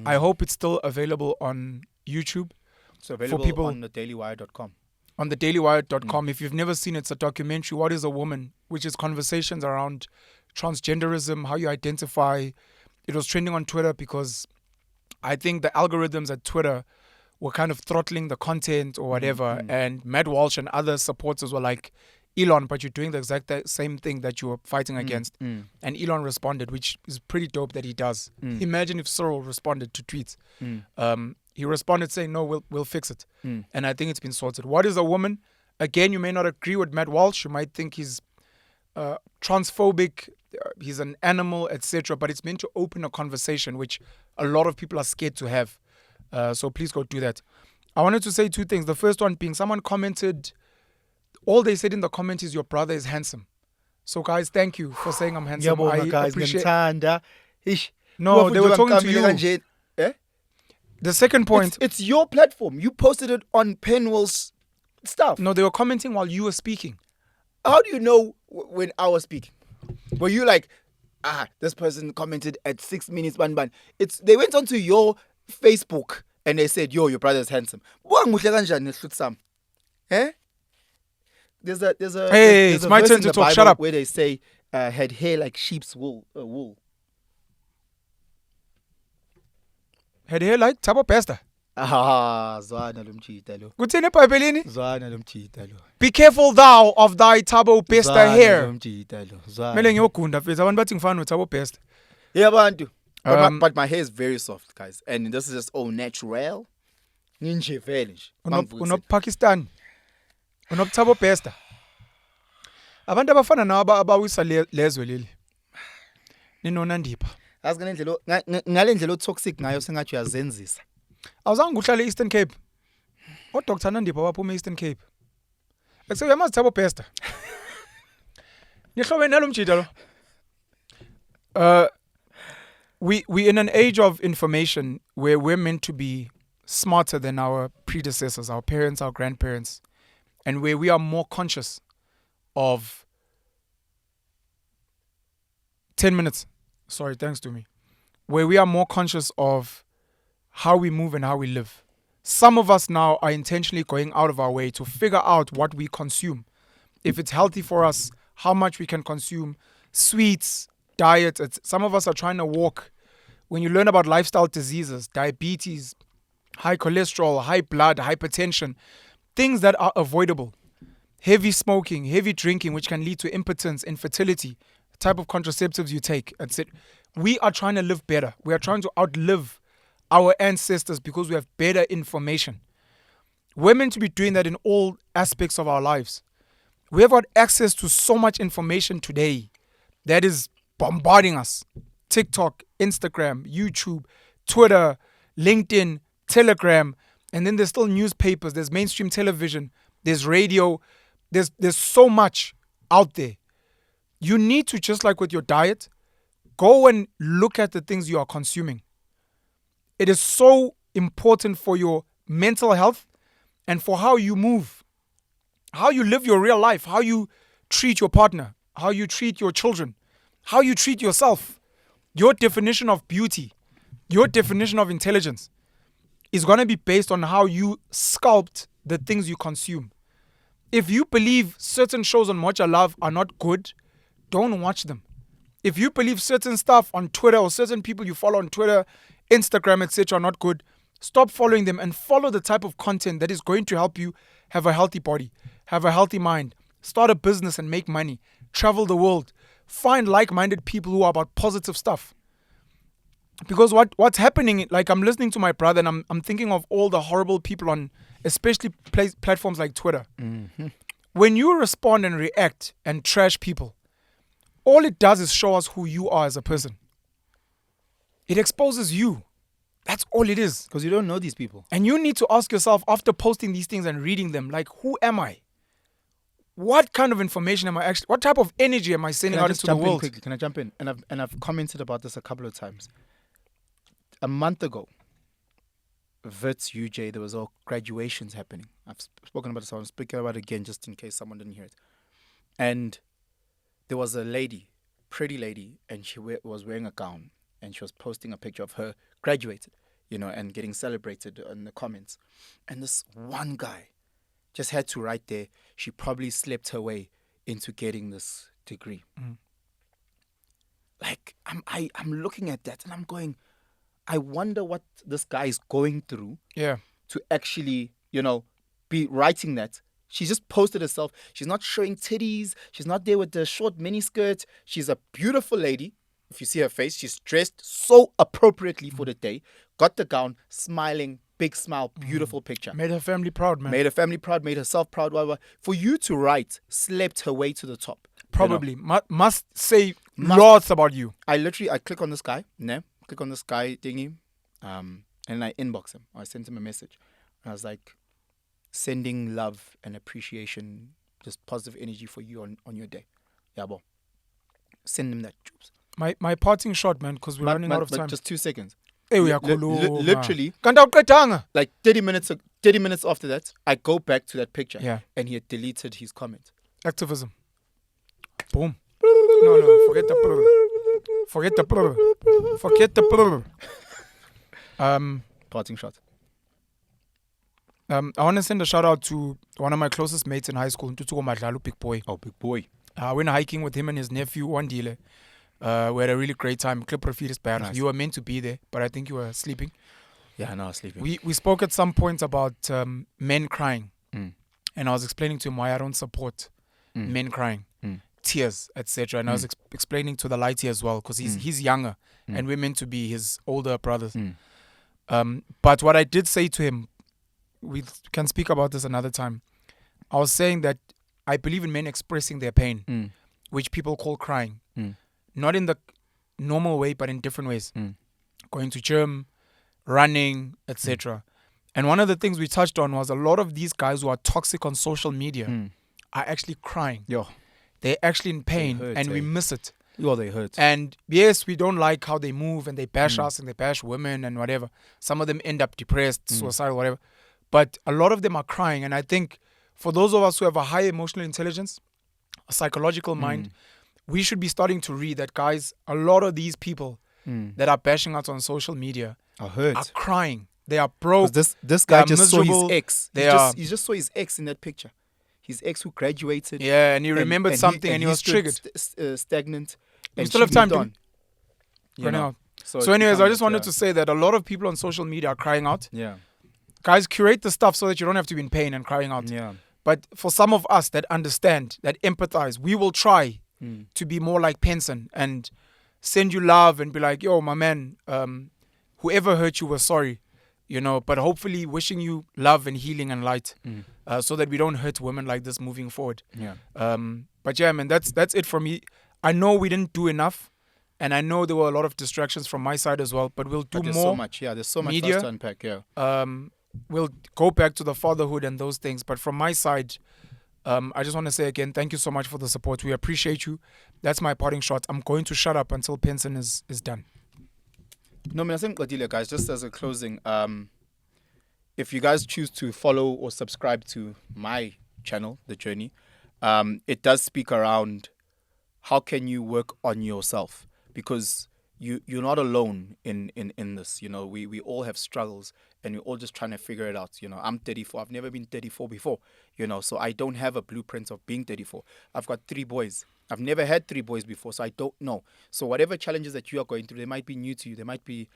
I hope it's still available on YouTube. It's available for people on thedailywire.com. On thedailywire.com. If you've never seen it, it's a documentary, What is a Woman, which is conversations around transgenderism, how you identify. It was trending on Twitter because I think the algorithms at Twitter were kind of throttling the content or whatever. And Matt Walsh and other supporters were like, Elon, but you're doing the exact same thing that you were fighting against. And Elon responded, which is pretty dope that he does. Imagine if Cyril responded to tweets. He responded saying, no, we'll fix it. And I think it's been sorted. What is a woman? Again, you may not agree with Matt Walsh. You might think he's transphobic, he's an animal, etc. But it's meant to open a conversation, which a lot of people are scared to have. So please go do that. I wanted to say two things. The first one being someone commented, all they said in the comment is your brother is handsome. So guys, thank you for saying I'm handsome. I appreciate. No, they were talking to you. The second point. It's your platform. You posted it on Penuel's stuff. No, they were commenting while you were speaking. How do you know when I was speaking? Were you like, this person commented at 6 minutes, ban. They went onto your Facebook and they said, yo, your brother is handsome. Eh? There's a it's my turn to talk. Shut up. Where they say had hair like sheep's wool. Had hair like Thabo Pesta. Zwana lomchita lo. Kuthini eBhayibhelini? Zwana lomchita lo. Be careful thou of thy Thabo Pesta hair. Lomchita lo. Zwana. Mele ngiyogunda mfethu abantu bathi ngifana noThabo Pesta. Yeah, bantu. But my hair is very soft, guys, and this is just all natural. Ninje vele nje. Pakistan. Unothabo Pesta. Abantu abafana nawo abawisa lezwe leli. Ninona Ndipha. Ngale ndlela toxic ngayo sengathi uyazenzisa. Awuzange uhlale Eastern Cape. Dr. Nandipha waphuma Eastern Cape. Ekuse uyamazi Thabo Pesta. Nihlobene nalo mjida lo. We in an age of information where we're meant to be smarter than our predecessors, our parents, our grandparents, and where we are more conscious of 10 minutes. Sorry, thanks to me. Where we are more conscious of how we move and how we live. Some of us now are intentionally going out of our way to figure out what we consume. If it's healthy for us, how much we can consume, sweets, diet. Some of us are trying to walk. When you learn about lifestyle diseases, diabetes, high cholesterol, high blood, hypertension, things that are avoidable. Heavy smoking, heavy drinking, which can lead to impotence, infertility, the type of contraceptives you take. That's it. We are trying to live better. We are trying to outlive our ancestors because we have better information. We're meant to be doing that in all aspects of our lives. We have got access to so much information today that is bombarding us. TikTok, Instagram, YouTube, Twitter, LinkedIn, Telegram, and then there's still newspapers, there's mainstream television, there's radio, there's so much out there. You need to, just like with your diet, go and look at the things you are consuming. It is so important for your mental health and for how you move, how you live your real life, how you treat your partner, how you treat your children, how you treat yourself. Your definition of beauty, your definition of intelligence is going to be based on how you sculpt the things you consume. If you believe certain shows on Mocha Love are not good, don't watch them. If you believe certain stuff on Twitter or certain people you follow on Twitter, Instagram, etc. are not good, stop following them and follow the type of content that is going to help you have a healthy body, have a healthy mind, start a business and make money, travel the world, find like-minded people who are about positive stuff. Because what's happening, like I'm listening to my brother and I'm thinking of all the horrible people on, especially platforms like Twitter. Mm-hmm. When you respond and react and trash people, all it does is show us who you are as a person. It exposes you. That's all it is. Because you don't know these people. And you need to ask yourself after posting these things and reading them, like, who am I? What kind of information am I actually, what type of energy am I sending out into the world? Quickly? Can I jump in? And I've commented about this a couple of times. A month ago, Wits UJ, there was all graduations happening. I've spoken about it, so I'm speaking about it again just in case someone didn't hear it. And there was a lady, pretty lady, and she was wearing a gown, and she was posting a picture of her graduated, and getting celebrated in the comments. And this one guy just had to write there, she probably slept her way into getting this degree. Mm. Like, I'm looking at that and I'm going, I wonder what this guy is going through to actually, be writing that. She just posted herself. She's not showing titties. She's not there with the short mini skirt. She's a beautiful lady. If you see her face, she's dressed so appropriately for the day. Got the gown, smiling, big smile, beautiful picture. Made her family proud, man. Made her family proud, made herself proud. Blah, blah. For you to write, slept her way to the top. Probably. Must say lots about you. I click on this guy, click on this guy thingy, and I inbox him. I sent him a message. And I was like, sending love and appreciation, just positive energy for you on your day. Yeah, bo. Send him that. My parting shot, man, because we're running out of time. Just 2 seconds. Literally. Like 30 minutes after that, I go back to that picture and he had deleted his comment. Activism. Boom. No, forget the Parting shot. I want to send a shout out to one of my closest mates in high school, Ntutuko Madlalu, big boy. Oh, big boy. I went hiking with him and his nephew, Wandile. We had a really great time. Nice. You were meant to be there, but I think you were sleeping. Yeah, no, I was sleeping. We spoke at some points about men crying. Mm. And I was explaining to him why I don't support men crying, tears, etc. And I was explaining to the lighty as well, because he's younger and we're meant to be his older brothers. But what I did say to him, we can speak about this another time. I was saying that I believe in men expressing their pain, which people call crying. Not in the normal way, but in different ways. Going to gym, running, etc. And one of the things we touched on was a lot of these guys who are toxic on social media are actually crying. They're actually in pain, and we miss it. They hurt. And yes, we don't like how they move and they bash us and they bash women and whatever. Some of them end up depressed, suicidal, whatever. But a lot of them are crying. And I think for those of us who have a high emotional intelligence, a psychological mind, we should be starting to read that, guys, a lot of these people that are bashing us on social media are hurt, are crying. They are broke. This guy just miserable. Saw his ex. He just saw his ex in that picture. His ex who graduated. Yeah, and he remembered something and he was triggered. Stagnant. We still have time to running out. So anyways, I just wanted to say that a lot of people on social media are crying out. Yeah. Guys, curate the stuff so that you don't have to be in pain and crying out. Yeah. But for some of us that understand, that empathize, we will try to be more like Penson and send you love and be like, yo, my man, whoever hurt you, we're sorry. But hopefully wishing you love and healing and light so that we don't hurt women like this moving forward. Yeah. But yeah, man, that's it for me. I know we didn't do enough, and I know there were a lot of distractions from my side as well, but we'll do there's more. So much, there's so much media, for us to unpack, we'll go back to the fatherhood and those things. But from my side, I just want to say again, thank you so much for the support. We appreciate you. That's my parting shot. I'm going to shut up until Penson is done. No, I think, guys, just as a closing, if you guys choose to follow or subscribe to my channel, The Journey, it does speak around how can you work on yourself, because you're not alone in this. We all have struggles and we're all just trying to figure it out. I'm 34. I've never been 34 before, so I don't have a blueprint of being 34. I've got 3 boys. I've never had 3 boys before, so I don't know. So whatever challenges that you are going through, they might be new to you. They might be,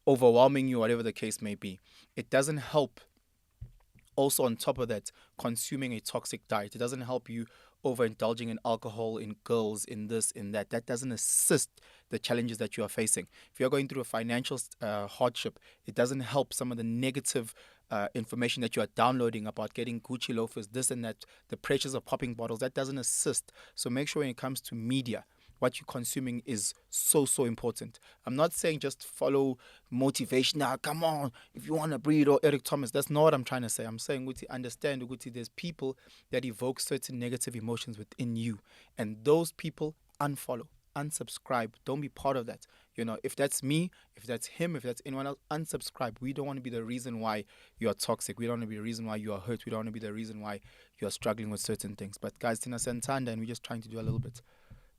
overwhelming you, whatever the case may be. It doesn't help. Also, on top of that, consuming a toxic diet. It doesn't help you overindulging in alcohol, in girls, in this, in that. That doesn't assist the challenges that you are facing. If you're going through a financial hardship, it doesn't help some of the negative information that you are downloading about getting Gucci loafers, this and that, the pressures of popping bottles. That doesn't assist. So make sure when it comes to media, what you're consuming is so important. I'm not saying just follow motivation. Now, come on, if you want to breed or Eric Thomas, that's not what I'm trying to say. I'm saying, Guti, understand, Guti, there's people that evoke certain negative emotions within you. And those people, unfollow, unsubscribe. Don't be part of that. You know, if that's me, if that's him, if that's anyone else, unsubscribe. We don't want to be the reason why you are toxic. We don't want to be the reason why you are hurt. We don't want to be the reason why you are struggling with certain things. But guys, Tina Santanda, and we're just trying to do a little bit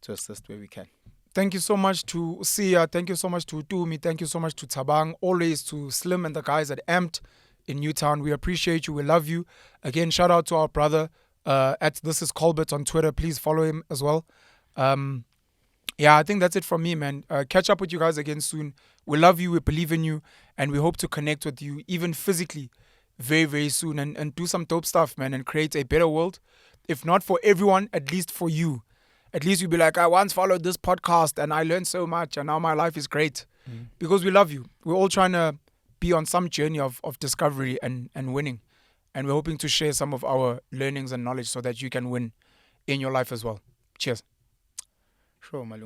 to assist where we can. Thank you so much to Sia. Thank you so much to Tumi. Thank you so much to Thabang. Always to Slim and the guys at Amped in Newtown. We appreciate you. We love you. Again, shout out to our brother at This Is Colbert on Twitter. Please follow him as well. Yeah, I think that's it from me, man. Catch up with you guys again soon. We love you. We believe in you. And we hope to connect with you even physically very, very soon and do some dope stuff, man, and create a better world. If not for everyone, at least for you. At least you'll be like, I once followed this podcast and I learned so much and now my life is great. Because we love you. We're all trying to be on some journey of discovery and winning. And we're hoping to share some of our learnings and knowledge so that you can win in your life as well. Cheers. Sure, Malung.